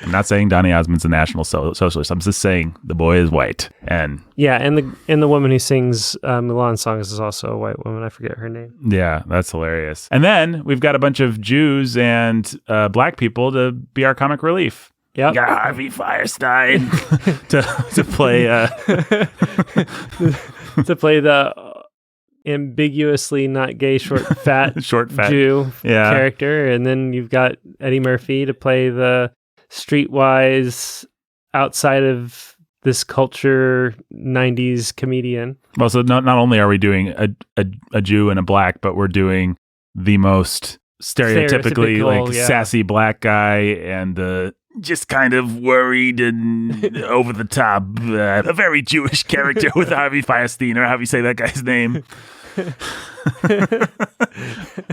I'm not saying Donny Osmond's a national socialist. I'm just saying the boy is white. And yeah, and the woman who sings Mulan songs is also a white woman. I forget her name. yeah, that's hilarious. And then we've got a bunch of Jews and black people to be our comic relief. Yep. We got Harvey Firestein to play to play the ambiguously not gay short fat Jew character, and then you've got Eddie Murphy to play the streetwise outside of this culture 90s comedian. Well, so not only are we doing a Jew and a black, but we're doing the most stereotypically like sassy black guy and the just kind of worried and over the top, a very Jewish character with Harvey Firestein, or how you say that guy's name.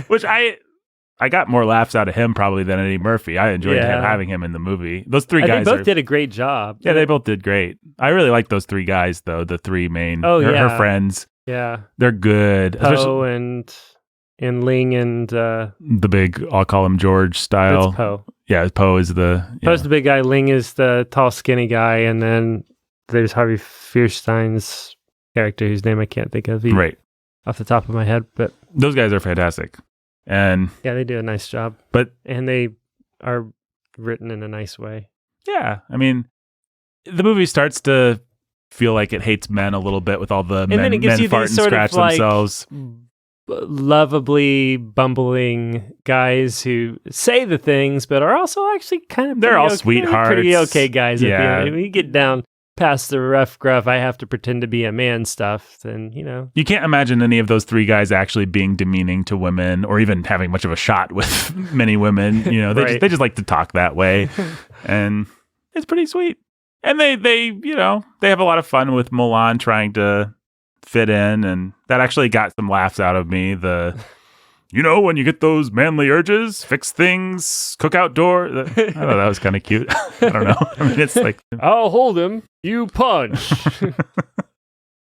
Which I got more laughs out of him probably than Eddie Murphy. I enjoyed having him in the movie. Those three guys both did a great job. Yeah, they both did great. I really like those three guys though, the three main her friends. Yeah. They're good. Poe and Ling and the big, I'll call him George style. It's Poe. Yeah, Poe is Poe's the big guy. Ling is the tall, skinny guy, and then there's Harvey Fierstein's character, whose name I can't think of off the top of my head. But those guys are fantastic, and yeah, they do a nice job. And they are written in a nice way. Yeah, I mean, the movie starts to feel like it hates men a little bit with all the men fart and scratch themselves. Lovably bumbling guys who say the things but are also actually kind of they're all sweethearts, pretty okay guys. Yeah, when you get down past the rough gruff I have to pretend to be a man stuff, then you can't imagine any of those three guys actually being demeaning to women or even having much of a shot with many women. They just like to talk that way, and it's pretty sweet. And they have a lot of fun with Mulan trying to fit in, and that actually got some laughs out of me. When you get those manly urges, fix things, cook outdoor. I thought that was kind of cute. I don't know. I mean, it's like, I'll hold him, you punch. If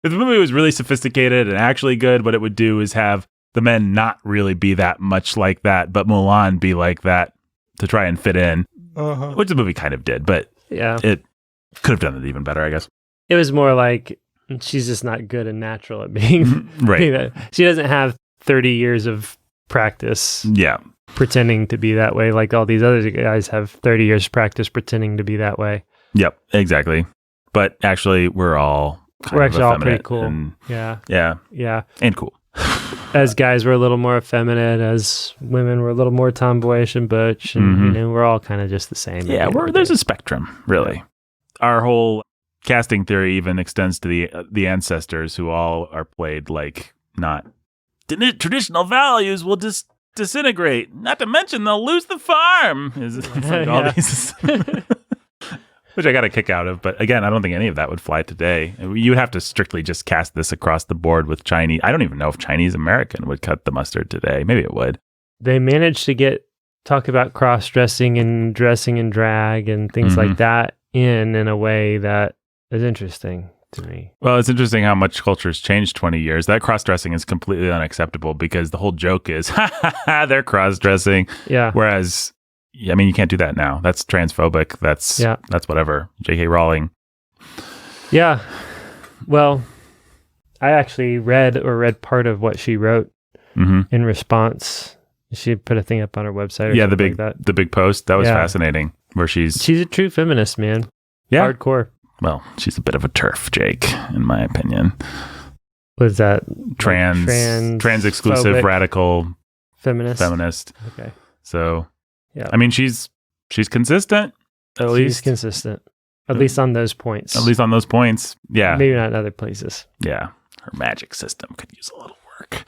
the movie was really sophisticated and actually good, what it would do is have the men not really be that much like that, but Mulan be like that to try and fit in, which the movie kind of did, but it could have done it even better, I guess. It was more like she's just not good and natural at being right. She doesn't have 30 years of practice pretending to be that way, like all these other guys have 30 years practice pretending to be that way. Yep, exactly. But actually, we're all all pretty cool. And, yeah, and cool. As guys, we're a little more effeminate. As women, we're a little more tomboyish and butch, and we're all kind of just the same. Yeah, there's a spectrum, really. Our whole casting theory even extends to the ancestors, who all are played like not traditional values will just disintegrate. Not to mention they'll lose the farm. It's like all these, which I got a kick out of. But again, I don't think any of that would fly today. You would have to strictly just cast this across the board with Chinese. I don't even know if Chinese American would cut the mustard today. Maybe it would. They managed to talk about cross dressing and dressing in drag and things like that in a way that is interesting to me. Well, it's interesting how much culture's changed 20 years. That cross-dressing is completely unacceptable because the whole joke is, they're cross-dressing. Yeah. Whereas, I mean, you can't do that now. That's transphobic. That's whatever. J.K. Rowling. Yeah. Well, I actually read part of what she wrote in response. She put a thing up on her website. Yeah, the big post. That was fascinating. Where she's a true feminist, man. Yeah. Hardcore. Well, she's a bit of a TERF, Jake, in my opinion. Was that trans exclusive radical feminist? Okay. So, yeah. I mean, she's consistent. She's consistent. At least on those points. Yeah. Maybe not in other places. Yeah. Her magic system could use a little work.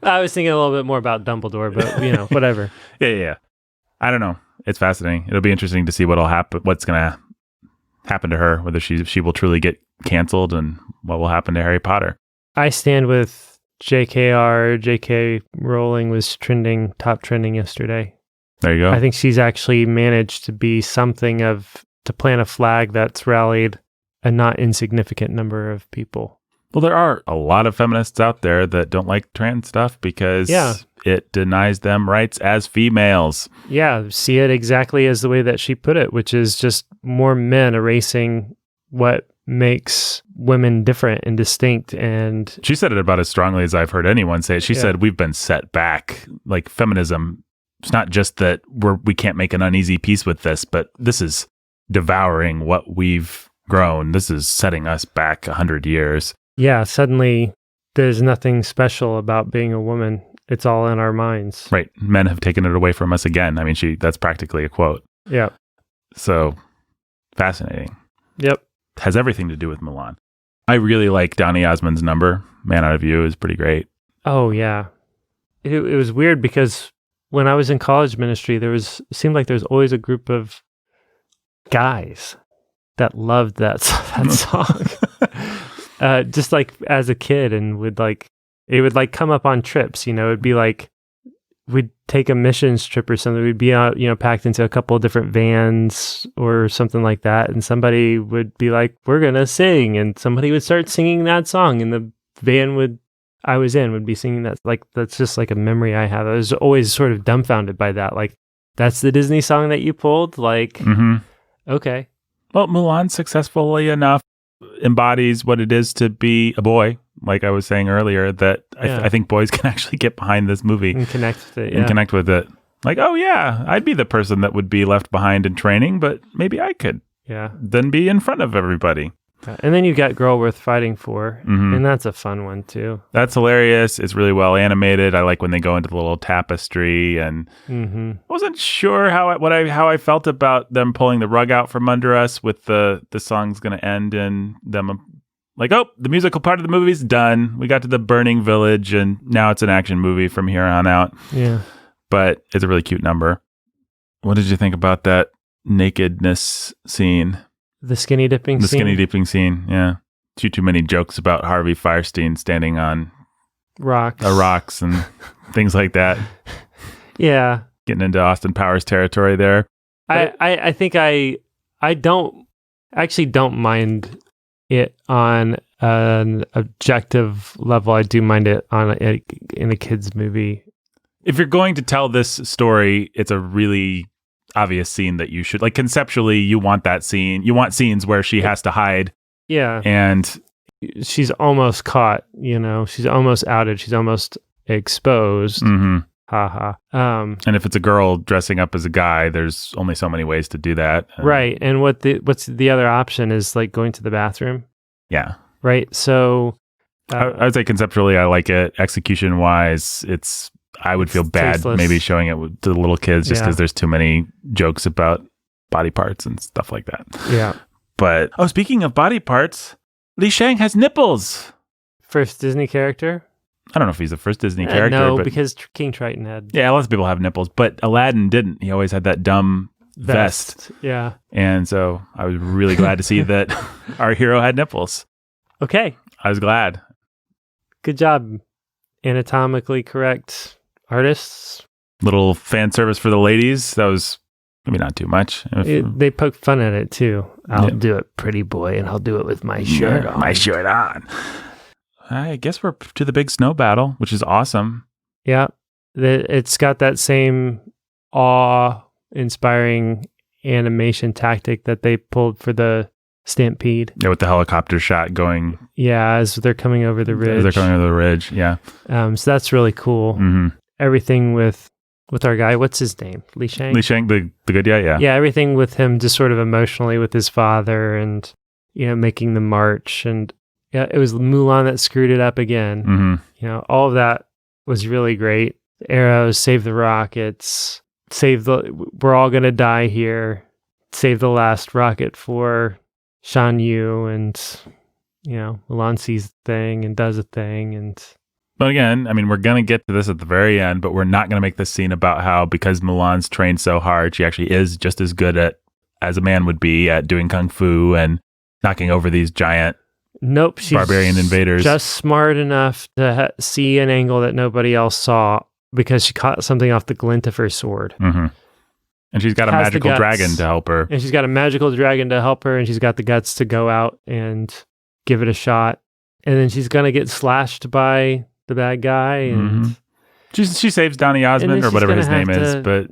I was thinking a little bit more about Dumbledore, but whatever. Yeah. I don't know. It's fascinating. It'll be interesting to see what's going to happen to her, whether she will truly get canceled, and what will happen to Harry Potter. I stand with JK Rowling was top trending yesterday. There you go. I think she's actually managed to be to plant a flag that's rallied a not insignificant number of people. Well, there are a lot of feminists out there that don't like trans stuff because it denies them rights as females. Yeah, see it exactly as the way that she put it, which is just more men erasing what makes women different and distinct. And she said it about as strongly as I've heard anyone say it. She said, we've been set back. Like feminism, it's not just that we can't make an uneasy peace with this, but this is devouring what we've grown. This is setting us back 100 years. Yeah, suddenly there's nothing special about being a woman. It's all in our minds. Right. Men have taken it away from us again. I mean, that's practically a quote. Yeah. So fascinating. Yep. Has everything to do with Mulan. I really like Donny Osmond's number. Man Out of You is pretty great. Oh, yeah. It was weird because when I was in college ministry, it seemed like there was always a group of guys that loved that song. Just like as a kid, and it would like come up on trips, it'd be like we'd take a missions trip or something. We'd be out, packed into a couple of different vans or something like that. And somebody would be like, we're going to sing. And somebody would start singing that song. And the van I was in would be singing that. Like, that's just like a memory I have. I was always sort of dumbfounded by that. Like, that's the Disney song that you pulled? Like, okay. Well, Mulan successfully enough embodies what it is to be a boy, like I was saying earlier, that I think boys can actually get behind this movie and connect with it. And connect with it. Like, oh yeah, I'd be the person that would be left behind in training, but maybe I could then be in front of everybody. And then you've got Girl Worth Fighting For, and that's a fun one too. That's hilarious. It's really well animated. I like when they go into the little tapestry, and wasn't sure how I felt about them pulling the rug out from under us with the song's going to end in them like, oh, the musical part of the movie's done. We got to the burning village, and now it's an action movie from here on out. Yeah, but it's a really cute number. What did you think about that nakedness scene? The skinny dipping scene, yeah. Too many jokes about Harvey Fierstein standing on rocks and things like that. Yeah. Getting into Austin Powers territory there. I think I don't mind it on an objective level. I do mind it in a kid's movie. If you're going to tell this story, it's a really obvious scene that you should, like, conceptually you want that scene. You want scenes where she has to hide. Yeah. And she's almost caught, she's almost outed, she's almost exposed. Haha. And if it's a girl dressing up as a guy, there's only so many ways to do that. Right. And what's the other option is like going to the bathroom. Yeah. Right. So I would say conceptually I like it. Execution wise, I would feel bad tasteless. Maybe showing it to the little kids just because there's too many jokes about body parts and stuff like that. Yeah. But, speaking of body parts, Li Shang has nipples. First Disney character? I don't know if he's the first Disney character. No, but because King Triton had. Yeah, lots of people have nipples, but Aladdin didn't. He always had that dumb vest. Yeah. And so I was really glad to see that our hero had nipples. Okay. I was glad. Good job, anatomically correct artists. Little fan service for the ladies. That was maybe not too much. They poke fun at it too. I'll do it, pretty boy, and I'll do it with my shirt on. My shirt on. I guess we're to the big snow battle, which is awesome. Yeah. It's got that same awe-inspiring animation tactic that they pulled for the Stampede. Yeah, with the helicopter shot going. Yeah, as they're coming over the ridge. Yeah. So that's really cool. Mm-hmm. Everything with our guy, what's his name? Li Shang? Li Shang, the good guy, yeah. Yeah, everything with him just sort of emotionally with his father and, making the march. And yeah, it was Mulan that screwed it up again. Mm-hmm. All of that was really great. The arrows, save the rockets, we're all going to die here. Save the last rocket for Shan Yu, and, Mulan sees the thing and does a thing. But again, I mean, we're going to get to this at the very end, but we're not going to make this scene about how, because Mulan's trained so hard, she actually is just as good as a man would be at doing kung fu and knocking over these giant she's barbarian invaders. Just smart enough to see an angle that nobody else saw because she caught something off the glint of her sword. Mm-hmm. And she's got a has the magical guts. dragon to help her. And she's got a magical dragon to help her, and she's got the guts to go out and give it a shot. And then she's going to get slashed by the bad guy. And she saves Donny Osmond or whatever his name is, but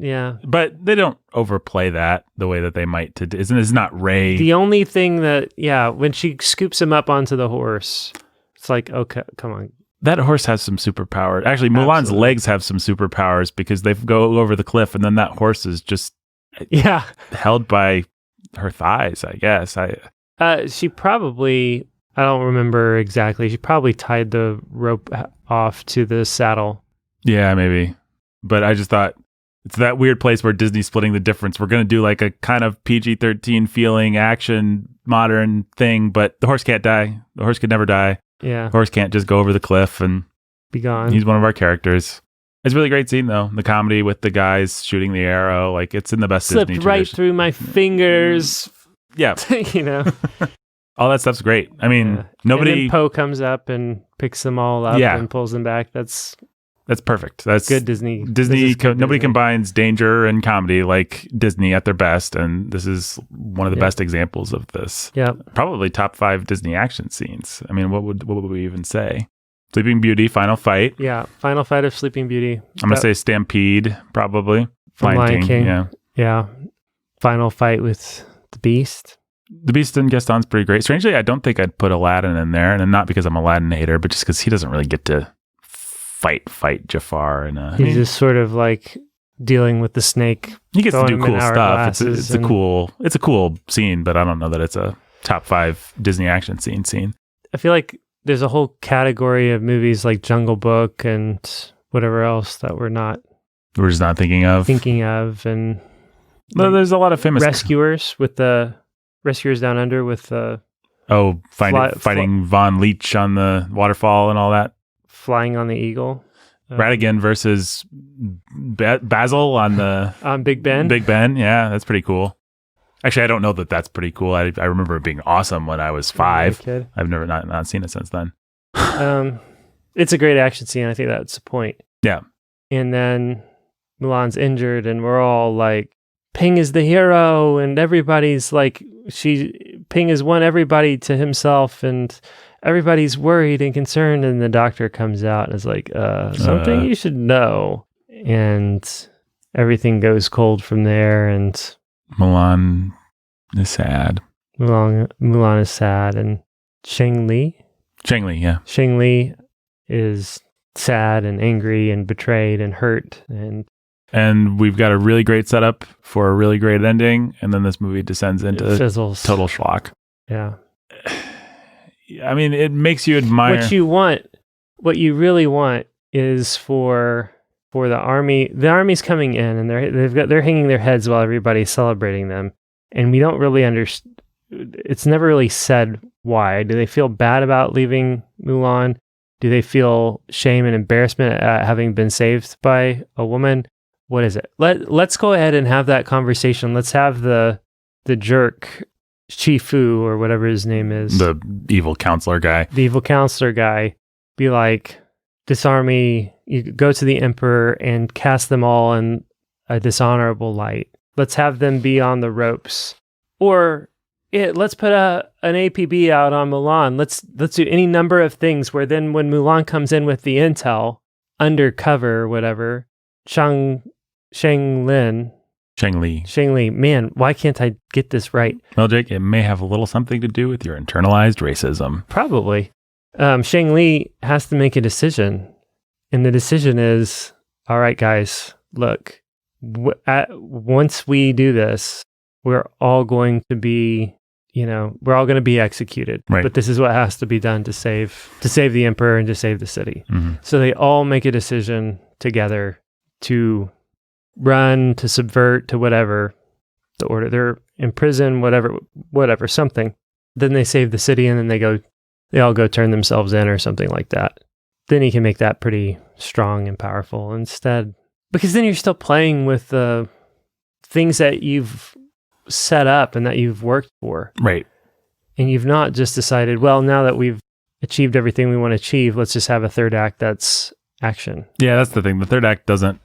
they don't overplay that the way that they might to. It's not Ray. The only thing that, when she scoops him up onto the horse, it's like, okay, come on. That horse has some superpowers. Actually, Mulan's legs have some superpowers because they go over the cliff, and then that horse is just held by her thighs, I guess. She probably, I don't remember exactly, she probably tied the rope off to the saddle. Yeah, maybe. But I just thought it's that weird place where Disney's splitting the difference. We're going to do like a kind of PG-13 feeling action modern thing, but the horse can't die. The horse could never die. Yeah. The horse can't just go over the cliff and be gone. He's one of our characters. It's a really great scene though. The comedy with the guys shooting the arrow, like it's in the best Slipped Disney right tradition. through my fingers. Yeah. All that stuff's great. I mean, nobody. And then Poe comes up and picks them all up and pulls them back. That's perfect. That's good Disney. Nobody combines danger and comedy like Disney at their best, and this is one of the best examples of this. Yeah, probably top 5 Disney action scenes. I mean, what would we even say? Sleeping Beauty, final fight. Yeah, final fight of Sleeping Beauty. I'm gonna say Stampede, probably. From Lion King. Yeah. Final fight with the Beast. The Beast and Gaston's pretty great. Strangely, I don't think I'd put Aladdin in there, and not because I'm a Aladdin hater, but just because he doesn't really get to fight Jafar. And he's just sort of like dealing with the snake. He gets to do cool stuff. It's a cool scene, but I don't know that it's a top 5 Disney action scene. I feel like there's a whole category of movies like Jungle Book and whatever else that we're just not thinking of. And there's a lot of famous Rescuers with the Rescuers Down Under with the fighting Von Leech on the waterfall and all that. Flying on the Eagle. Radigan versus Basil on Big Ben. Big Ben, yeah, that's pretty cool. Actually, I don't know that that's pretty cool. I remember it being awesome when I was 5. I've never not seen it since then. It's a great action scene. I think that's the point. Yeah. And then Mulan's injured, and we're all like, Ping is the hero, and everybody's like, Ping has won everybody to himself, and everybody's worried and concerned, and the doctor comes out and is like, something you should know. And everything goes cold from there, and Mulan is sad. Mulan is sad, and Shang Li is sad and angry and betrayed and hurt, and we've got a really great setup for a really great ending, and then this movie descends into total schlock. Yeah. I mean, it makes you admire what you really want is for the army. The army's coming in, and they're hanging their heads while everybody's celebrating them, and we don't really understand. It's never really said why. Do they feel bad about leaving Mulan? Do they feel shame and embarrassment at having been saved by a woman? What is it? Let's go ahead and have that conversation. Let's have the jerk Shifu or whatever his name is, the evil counselor guy. The evil counselor guy be like, this army, you go to the emperor and cast them all in a dishonorable light. Let's have them be on the ropes. Or let's put an APB out on Mulan. Let's do any number of things where then when Mulan comes in with the intel, undercover, whatever, Shang Li. Man, why can't I get this right? Well, Jake, it may have a little something to do with your internalized racism. Probably. Shang Li has to make a decision. And the decision is, all right, guys, look, once we do this, we're all going to be, we're all going to be executed. Right. But this is what has to be done to save the emperor and to save the city. Mm-hmm. So they all make a decision together to run, to subvert, to whatever the order. They're in prison, whatever, something. Then they save the city, and then they all go turn themselves in or something like that. Then you can make that pretty strong and powerful instead. Because then you're still playing with the things that you've set up and that you've worked for. Right. And you've not just decided, well, now that we've achieved everything we want to achieve, let's just have a third act that's action. Yeah, that's the thing. The third act doesn't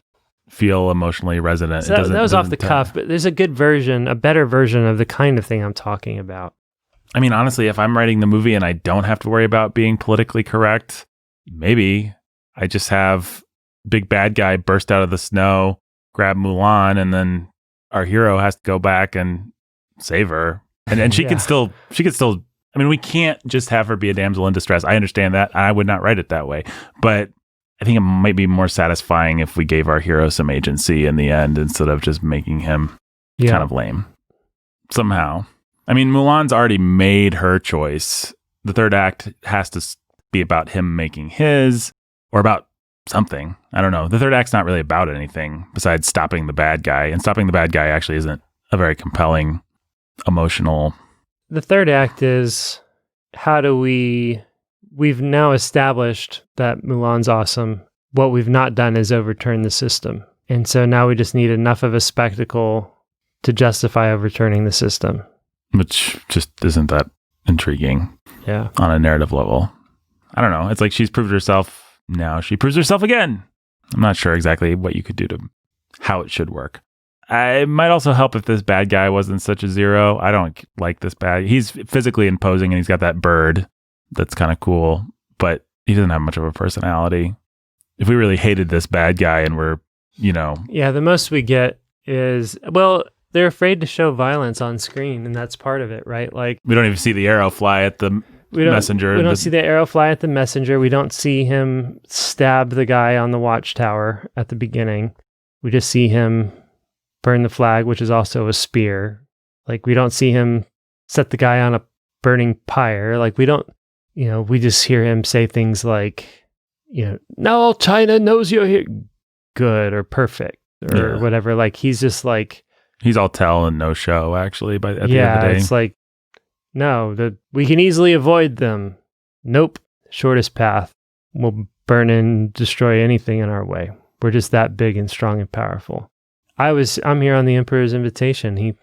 feel emotionally resonant. So that was off the cuff, but there's a good version, a better version of the kind of thing I'm talking about. I mean, honestly, if I'm writing the movie and I don't have to worry about being politically correct, maybe I just have big bad guy burst out of the snow, grab Mulan, and then our hero has to go back and save her. And she can still, I mean, we can't just have her be a damsel in distress. I understand that. I would not write it that way. But I think it might be more satisfying if we gave our hero some agency in the end instead of just making him kind of lame. Somehow. I mean, Mulan's already made her choice. The third act has to be about him making his, or about something. I don't know. The third act's not really about anything besides stopping the bad guy. And stopping the bad guy actually isn't a very compelling, emotional. The third act is, how do we've now established that Mulan's awesome. What we've not done is overturn the system. And so now we just need enough of a spectacle to justify overturning the system. Which just isn't that intriguing on a narrative level. I don't know. It's like she's proved herself. Now she proves herself again. I'm not sure exactly what you could do to how it should work. It might also help if this bad guy wasn't such a zero. I don't like this bad. He's physically imposing and he's got that bird that's kind of cool, but he doesn't have much of a personality. If we really hated this bad guy and we're, Yeah, the most we get is, well, they're afraid to show violence on screen, and that's part of it, right? Like, we don't even see the arrow fly at the messenger. We don't see the arrow fly at the messenger. We don't see him stab the guy on the watchtower at the beginning. We just see him burn the flag, which is also a spear. Like, we don't see him set the guy on a burning pyre. Like, we don't, we just hear him say things like, now all China knows you're here. Good or perfect or whatever. Like, he's just like, he's all tell and no show, actually, at the end of the day. It's like, no, we can easily avoid them. Nope. Shortest path. We'll burn and destroy anything in our way. We're just that big and strong and powerful. I'm here on the Emperor's invitation. He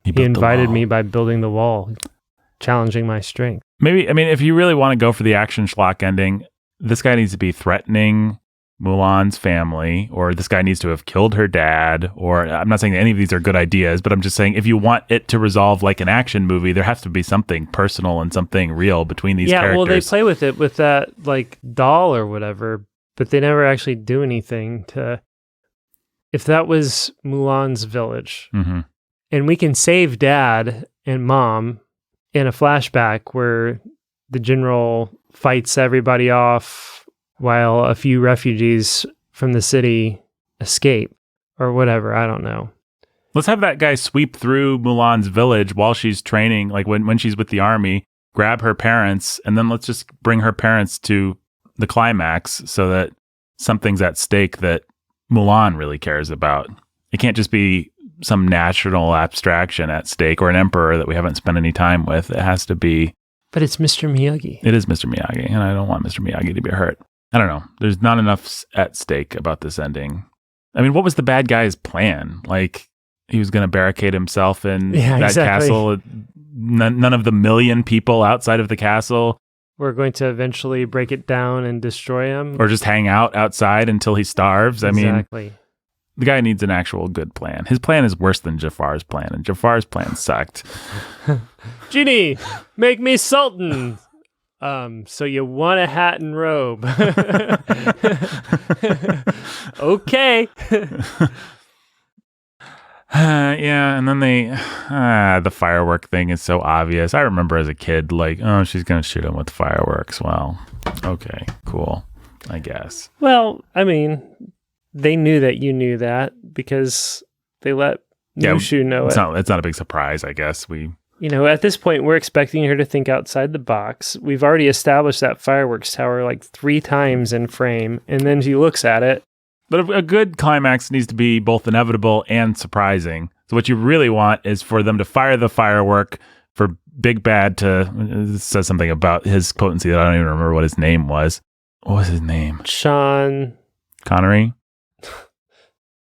invited me by building the wall, challenging my strength. Maybe, I mean, if you really want to go for the action schlock ending, this guy needs to be threatening Mulan's family, or this guy needs to have killed her dad, or I'm not saying that any of these are good ideas, but I'm just saying if you want it to resolve like an action movie, there has to be something personal and something real between these characters. Yeah, well, they play with it with that like doll or whatever, but they never actually do anything to... If that was Mulan's village, and we can save dad and mom in a flashback where the general fights everybody off while a few refugees from the city escape or whatever. I don't know. Let's have that guy sweep through Mulan's village while she's training, like when she's with the army, grab her parents, and then let's just bring her parents to the climax so that something's at stake that Mulan really cares about. It can't just be some national abstraction at stake or an emperor that we haven't spent any time with. It has to be... But it's Mr. Miyagi. It is Mr. Miyagi, and I don't want Mr. Miyagi to be hurt. I don't know. There's not enough at stake about this ending. I mean, what was the bad guy's plan? Like, he was going to barricade himself in that castle. None of the million people outside of the castle. We're going to eventually break it down and destroy him. Or just hang out outside until he starves. Exactly. I mean, the guy needs an actual good plan. His plan is worse than Jafar's plan, and Jafar's plan sucked. Genie, make me Sultan. So you want a hat and robe. Okay. Yeah, and then the firework thing is so obvious. I remember as a kid, like, oh, she's going to shoot him with fireworks. Well, okay, cool, I guess. Well, I mean, they knew that you knew that because they let Mushu know it. It's not a big surprise, I guess. At this point, we're expecting her to think outside the box. We've already established that fireworks tower like 3 times in frame, and then she looks at it. But a good climax needs to be both inevitable and surprising. So what you really want is for them to fire the firework, for Big Bad to... It says something about his potency that I don't even remember what his name was. What was his name? Sean... Connery?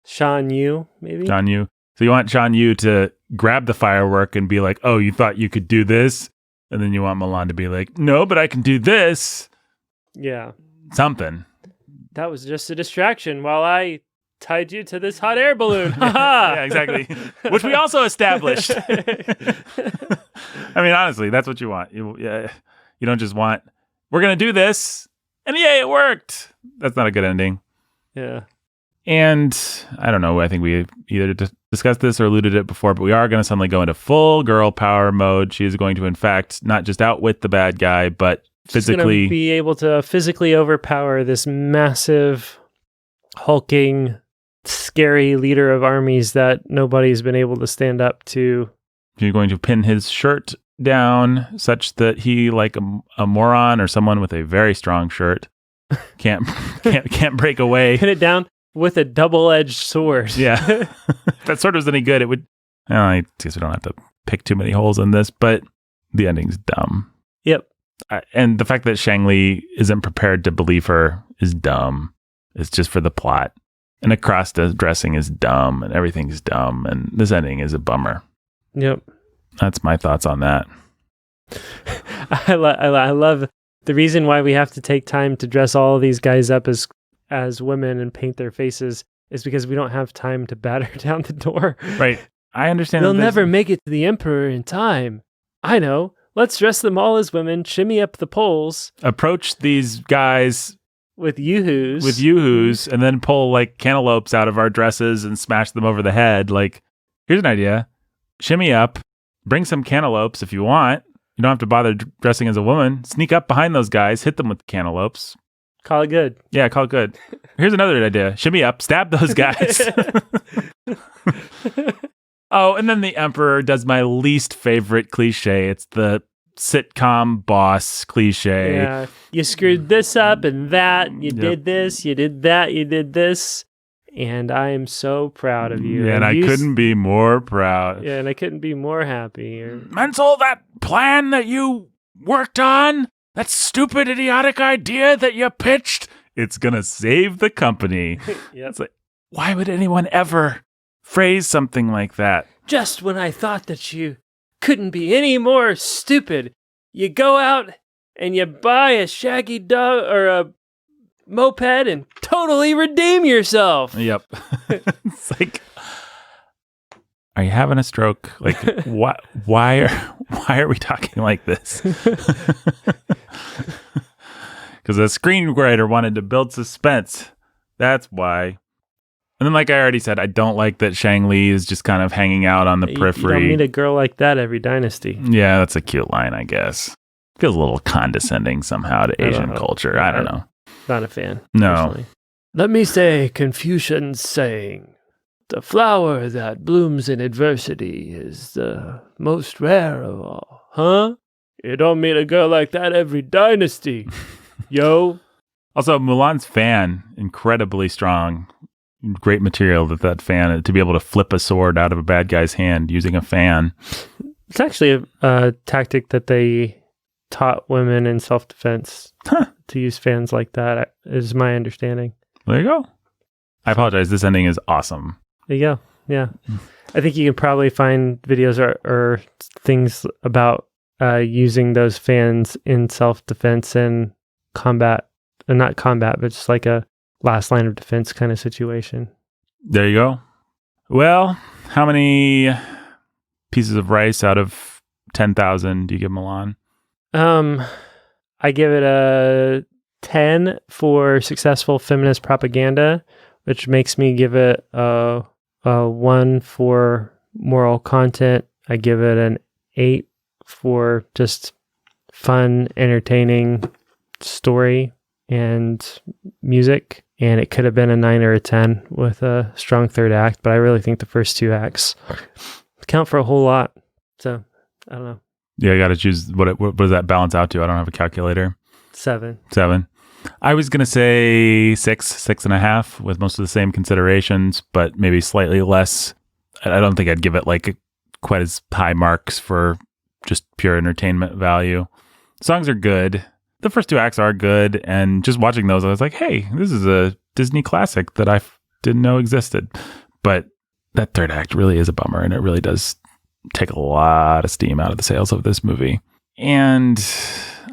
Sean Yu, maybe? Sean Yu. So you want Sean Yu to grab the firework and be like, oh, you thought you could do this? And then you want Mulan to be like, no, but I can do this. Yeah. Something. That was just a distraction while I tied you to this hot air balloon. Ha Yeah, exactly. Which we also established. I mean, honestly, that's what you want. You don't just want, we're going to do this, and yay, it worked. That's not a good ending. Yeah. And I don't know. I think we either discussed this or alluded it before, but we are going to suddenly go into full girl power mode. She is going to, in fact, not just outwit the bad guy, but physically be able to physically overpower this massive, hulking, scary leader of armies that nobody's been able to stand up to. She's going to pin his shirt down such that he, like a moron or someone with a very strong shirt, can't break away. Pin it down with a double-edged sword. Yeah. If that sword was any good, it would... I guess we don't have to pick too many holes in this, but the ending's dumb. Yep. And the fact that Shang Li isn't prepared to believe her is dumb. It's just for the plot. And the cross-dressing is dumb, and everything's dumb, and this ending is a bummer. Yep. That's my thoughts on that. I love the reason why we have to take time to dress all of these guys up as women and paint their faces is because we don't have time to batter down the door. Right. I understand. They'll never make it to the Emperor in time. I know. Let's dress them all as women, shimmy up the poles. Approach these guys with yoo-hoos. And then pull like cantaloupes out of our dresses and smash them over the head. Like, here's an idea. Shimmy up. Bring some cantaloupes if you want. You don't have to bother dressing as a woman. Sneak up behind those guys. Hit them with cantaloupes. Call it good. Yeah, call it good. Here's another idea. Shimmy up. Stab those guys. Oh, and then the Emperor does my least favorite cliche. It's the sitcom boss cliche. Yeah. You screwed this up and that. You did this. You did that. You did this. And I am so proud of you. Yeah, and I couldn't be more proud. Yeah, and I couldn't be more happy. Mental, that plan that you worked on, that stupid, idiotic idea that you pitched, it's going to save the company. Yep. It's like, why would anyone ever phrase something like that? Just when I thought that you couldn't be any more stupid, you go out and you buy a shaggy dog or a moped and totally redeem yourself. Yep. It's like, are you having a stroke? Like, why are we talking like this? Because the screenwriter wanted to build suspense. That's why. And then, like I already said, I don't like that Shang Li is just kind of hanging out on the periphery. You don't need a girl like that every dynasty. Yeah, that's a cute line, I guess. Feels a little condescending somehow to Asian culture. I don't know. Not a fan. No. Personally. Let me say Confucian's saying, the flower that blooms in adversity is the most rare of all. Huh? You don't meet a girl like that every dynasty. Yo. Also, Mulan's fan, incredibly strong. Great material that fan, to be able to flip a sword out of a bad guy's hand using a fan. It's actually a tactic that they taught women in self-defense to use fans like that, is my understanding. There you go. I apologize. This ending is awesome. There you go. Yeah. I think you can probably find videos or things about using those fans in self-defense and combat, not combat, but just like a last line of defense kind of situation. There you go. Well, how many pieces of rice out of 10,000 do you give Mulan? I give it a 10 for successful feminist propaganda, which makes me give it a 1 for moral content. I give it an 8 for just fun, entertaining story and music. And it could have been a 9 or a 10 with a strong third act, but I really think the first 2 acts count for a whole lot. So, I don't know. Yeah, I got to choose. What does that balance out to? I don't have a calculator. 7. I was going to say 6.5 with most of the same considerations, but maybe slightly less. I don't think I'd give it like quite as high marks for just pure entertainment value. Songs are good. The first 2 acts are good. And just watching those, I was like, hey, this is a Disney classic that I didn't know existed. But that third act really is a bummer, and it really does take a lot of steam out of the sails of this movie. And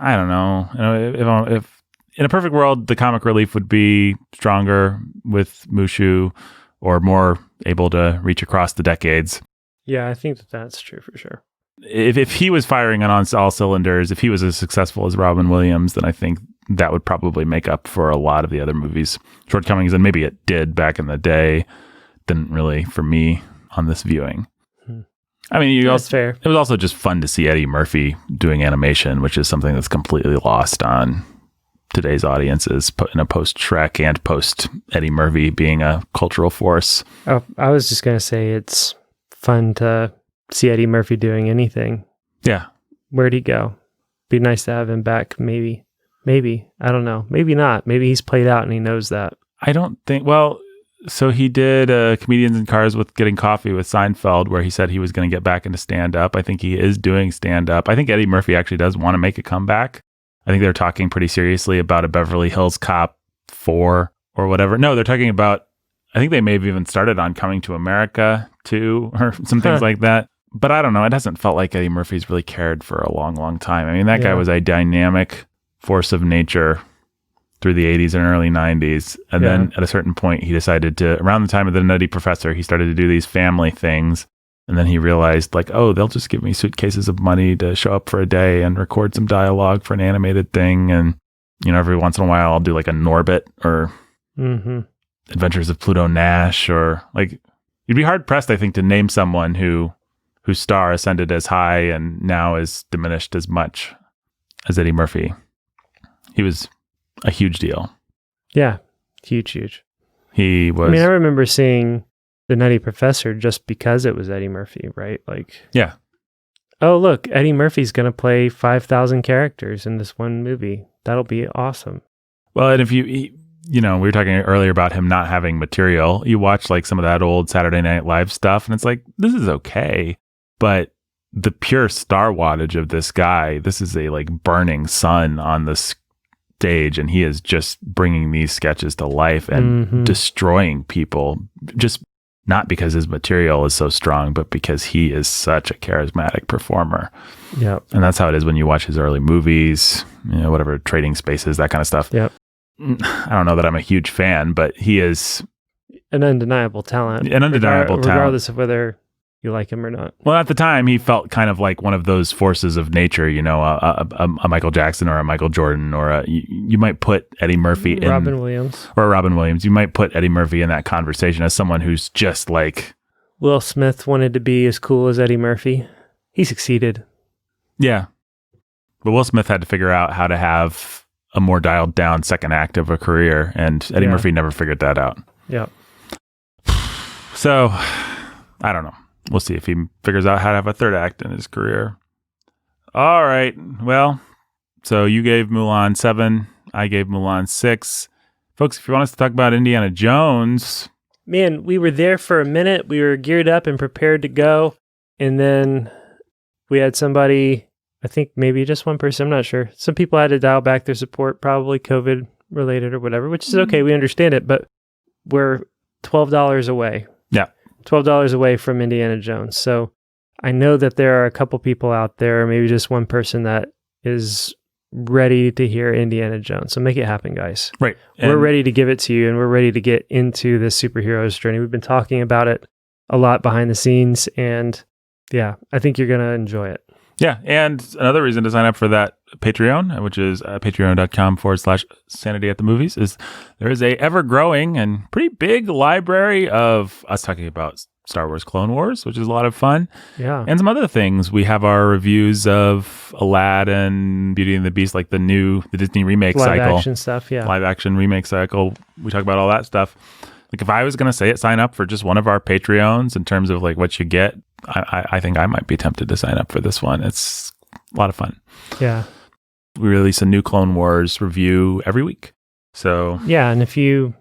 I don't know, if in a perfect world, the comic relief would be stronger with Mushu or more able to reach across the decades. Yeah, I think that's true for sure. If he was firing on all cylinders, if he was as successful as Robin Williams, then I think that would probably make up for a lot of the other movies' shortcomings. And maybe it did back in the day. Didn't really for me on this viewing. I mean, That's fair. It was also just fun to see Eddie Murphy doing animation, which is something that's completely lost on today's audiences in a post-Shrek and post-Eddie Murphy being a cultural force. Oh, I was just going to say it's fun to see Eddie Murphy doing anything. Yeah. Where'd he go? Be nice to have him back, maybe. Maybe. I don't know. Maybe not. Maybe he's played out and he knows that. I don't think... Well, so he did Comedians in Cars with Getting Coffee with Seinfeld, where he said he was going to get back into stand-up. I think he is doing stand-up. I think Eddie Murphy actually does want to make a comeback. I think they're talking pretty seriously about a Beverly Hills Cop 4 or whatever. No, they're talking about... I think they may have even started on Coming to America 2 or some things like that. But I don't know. It hasn't felt like Eddie Murphy's really cared for a long, long time. I mean, that guy was a dynamic force of nature through the 80s and early 90s. And then at a certain point, he decided to, around the time of The Nutty Professor, he started to do these family things. And then he realized, like, oh, they'll just give me suitcases of money to show up for a day and record some dialogue for an animated thing. And, you know, every once in a while, I'll do like a Norbit or Adventures of Pluto Nash, or like, you'd be hard pressed, I think, to name someone whose star ascended as high and now is diminished as much as Eddie Murphy. He was a huge deal. Yeah, huge. He was... I mean, I remember seeing The Nutty Professor just because it was Eddie Murphy, right? Like, yeah. Oh, look, Eddie Murphy's going to play 5,000 characters in this one movie. That'll be awesome. Well, and if you know, we were talking earlier about him not having material. You watch like some of that old Saturday Night Live stuff and it's like, this is okay. But the pure star wattage of this guy, this is a like burning sun on the stage, and he is just bringing these sketches to life and destroying people, just not because his material is so strong, but because he is such a charismatic performer. Yeah. And that's how it is when you watch his early movies, you know, whatever, Trading Spaces, that kind of stuff. Yep. I don't know that I'm a huge fan, but he is an undeniable talent. Regardless of whether you like him or not. Well, at the time, he felt kind of like one of those forces of nature, you know, a Michael Jackson or a Michael Jordan, or you might put Eddie Murphy in... Robin Williams. Or Robin Williams. You might put Eddie Murphy in that conversation as someone who's just like... Will Smith wanted to be as cool as Eddie Murphy. He succeeded. Yeah. But Will Smith had to figure out how to have a more dialed down second act of a career, and Eddie Murphy never figured that out. Yeah. So, I don't know. We'll see if he figures out how to have a third act in his career. All right. Well, so you gave Mulan 7. I gave Mulan 6. Folks, if you want us to talk about Indiana Jones... Man, we were there for a minute. We were geared up and prepared to go. And then we had somebody, I think maybe just one person, I'm not sure. Some people had to dial back their support, probably COVID related or whatever, which is okay. We understand it, but we're $12 away. Yeah. $12 away from Indiana Jones. So I know that there are a couple people out there, maybe just one person that is ready to hear Indiana Jones. So make it happen, guys. Right. We're ready to give it to you, and we're ready to get into this superheroes journey. We've been talking about it a lot behind the scenes, and yeah, I think you're going to enjoy it. Yeah. And another reason to sign up for that Patreon, which is patreon.com/sanity at the movies, is there is a ever growing and pretty big library of us talking about Star Wars Clone Wars, which is a lot of fun. Yeah. And some other things. We have our reviews of Aladdin, Beauty and the Beast, like the Disney remake cycle. Live action stuff, yeah. Live action remake cycle. We talk about all that stuff. Like if I was going to say it, sign up for just one of our Patreons in terms of like what you get. I think I might be tempted to sign up for this one. It's a lot of fun. Yeah. We release a new Clone Wars review every week. So yeah, and if you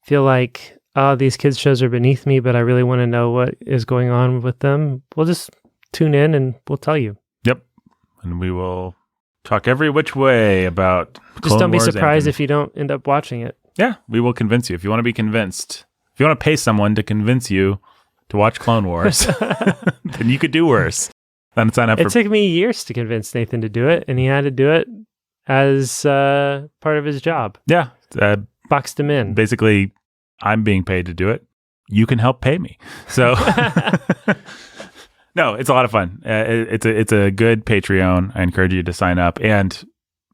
feel like, these kids shows are beneath me, but I really want to know what is going on with them, we'll just tune in and we'll tell you. Yep. And we will talk every which way about Just Clone don't be Wars surprised if you don't end up watching it. Yeah, we will convince you. If you want to be convinced, if you want to pay someone to convince you to watch Clone Wars, then you could do worse than sign up It took me years to convince Nathan to do it, and he had to do it as part of his job. Yeah. Boxed him in. Basically, I'm being paid to do it. You can help pay me. So, no, it's a lot of fun. It's a good Patreon. I encourage you to sign up. And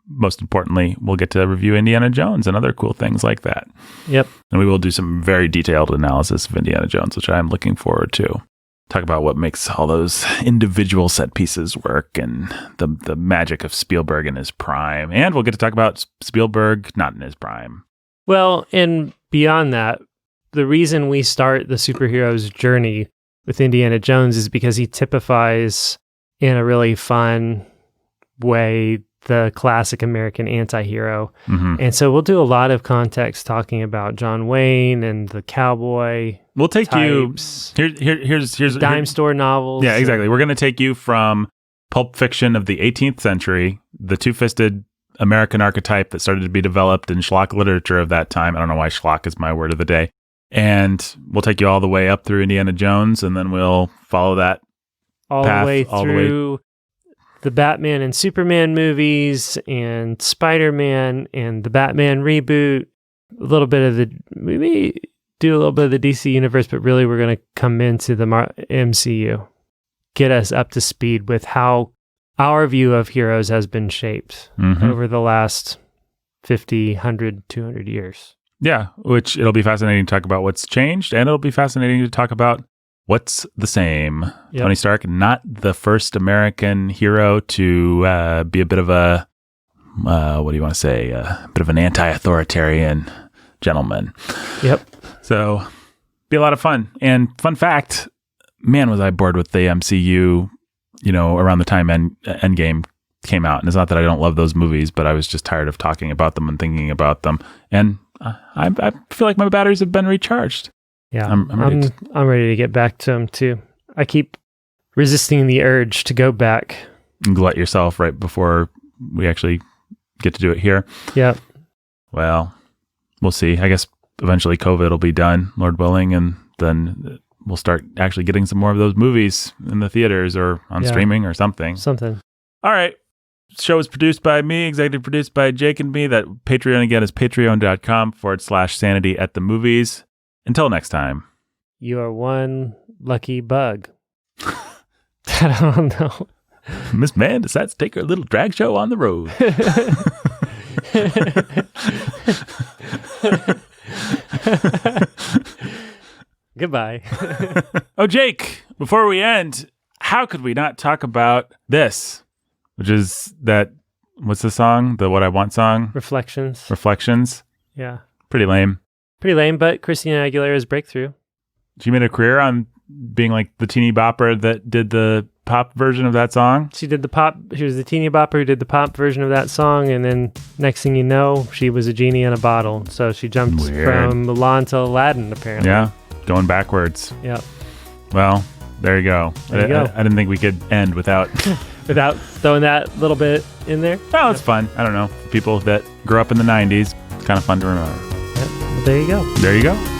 most importantly, we'll get to review Indiana Jones and other cool things like that. Yep. And we will do some very detailed analysis of Indiana Jones, which I'm looking forward to. Talk about what makes all those individual set pieces work and the magic of Spielberg in his prime. And we'll get to talk about Spielberg not in his prime. Well, and beyond that, the reason we start the superhero's journey with Indiana Jones is because he typifies in a really fun way the classic American anti-hero. Mm-hmm. And so we'll do a lot of context talking about John Wayne and the cowboy. We'll take types, here's dime store novels. Yeah, exactly. We're going to take you from pulp fiction of the 18th century, the two-fisted American archetype that started to be developed in schlock literature of that time. I don't know why schlock is my word of the day. And we'll take you all the way up through Indiana Jones, and then we'll follow that all path the way through the Batman and Superman movies and Spider-Man and the Batman reboot. We do a little bit of the DC universe, but really we're going to come into the MCU, get us up to speed with how our view of heroes has been shaped over the last 50, 100, 200 years. Yeah, which it'll be fascinating to talk about what's changed, and it'll be fascinating to talk about what's the same. Yep. Tony Stark, not the first American hero to be a bit of a, what do you want to say, a bit of an anti-authoritarian gentleman. Yep. So, be a lot of fun. And fun fact, man, was I bored with the MCU, around the time Endgame came out. And it's not that I don't love those movies, but I was just tired of talking about them and thinking about them. And I feel like my batteries have been recharged. Yeah, I'm ready to get back to them too. I keep resisting the urge to go back and glut yourself right before we actually get to do it here. Yeah. Well, we'll see. I guess eventually COVID will be done, Lord willing, and then we'll start actually getting some more of those movies in the theaters or on streaming or something. All right. Show is produced by me, executive produced by Jake and me. That Patreon again is patreon.com/sanity at the movies. Until next time. You are one lucky bug. I don't know. Miss Mann decides to take her little drag show on the road. Goodbye. Oh, Jake, before we end, how could we not talk about this? Which is that, what's the song? The What I Want song? Reflections. Yeah. Pretty lame, but Christina Aguilera's breakthrough. She made a career on being like the teeny bopper that did the pop version of that song. She was the teeny bopper who did the pop version of that song, and then next thing you know, she was a genie in a bottle. So she jumped from Mulan to Aladdin, apparently. Yeah, going backwards. Yep. Well, there you go. I didn't think we could end without... without throwing that little bit in there. Oh, it's fun. I don't know. People that grew up in the 90s, it's kind of fun to remember. Yep. Well, there you go. There you go.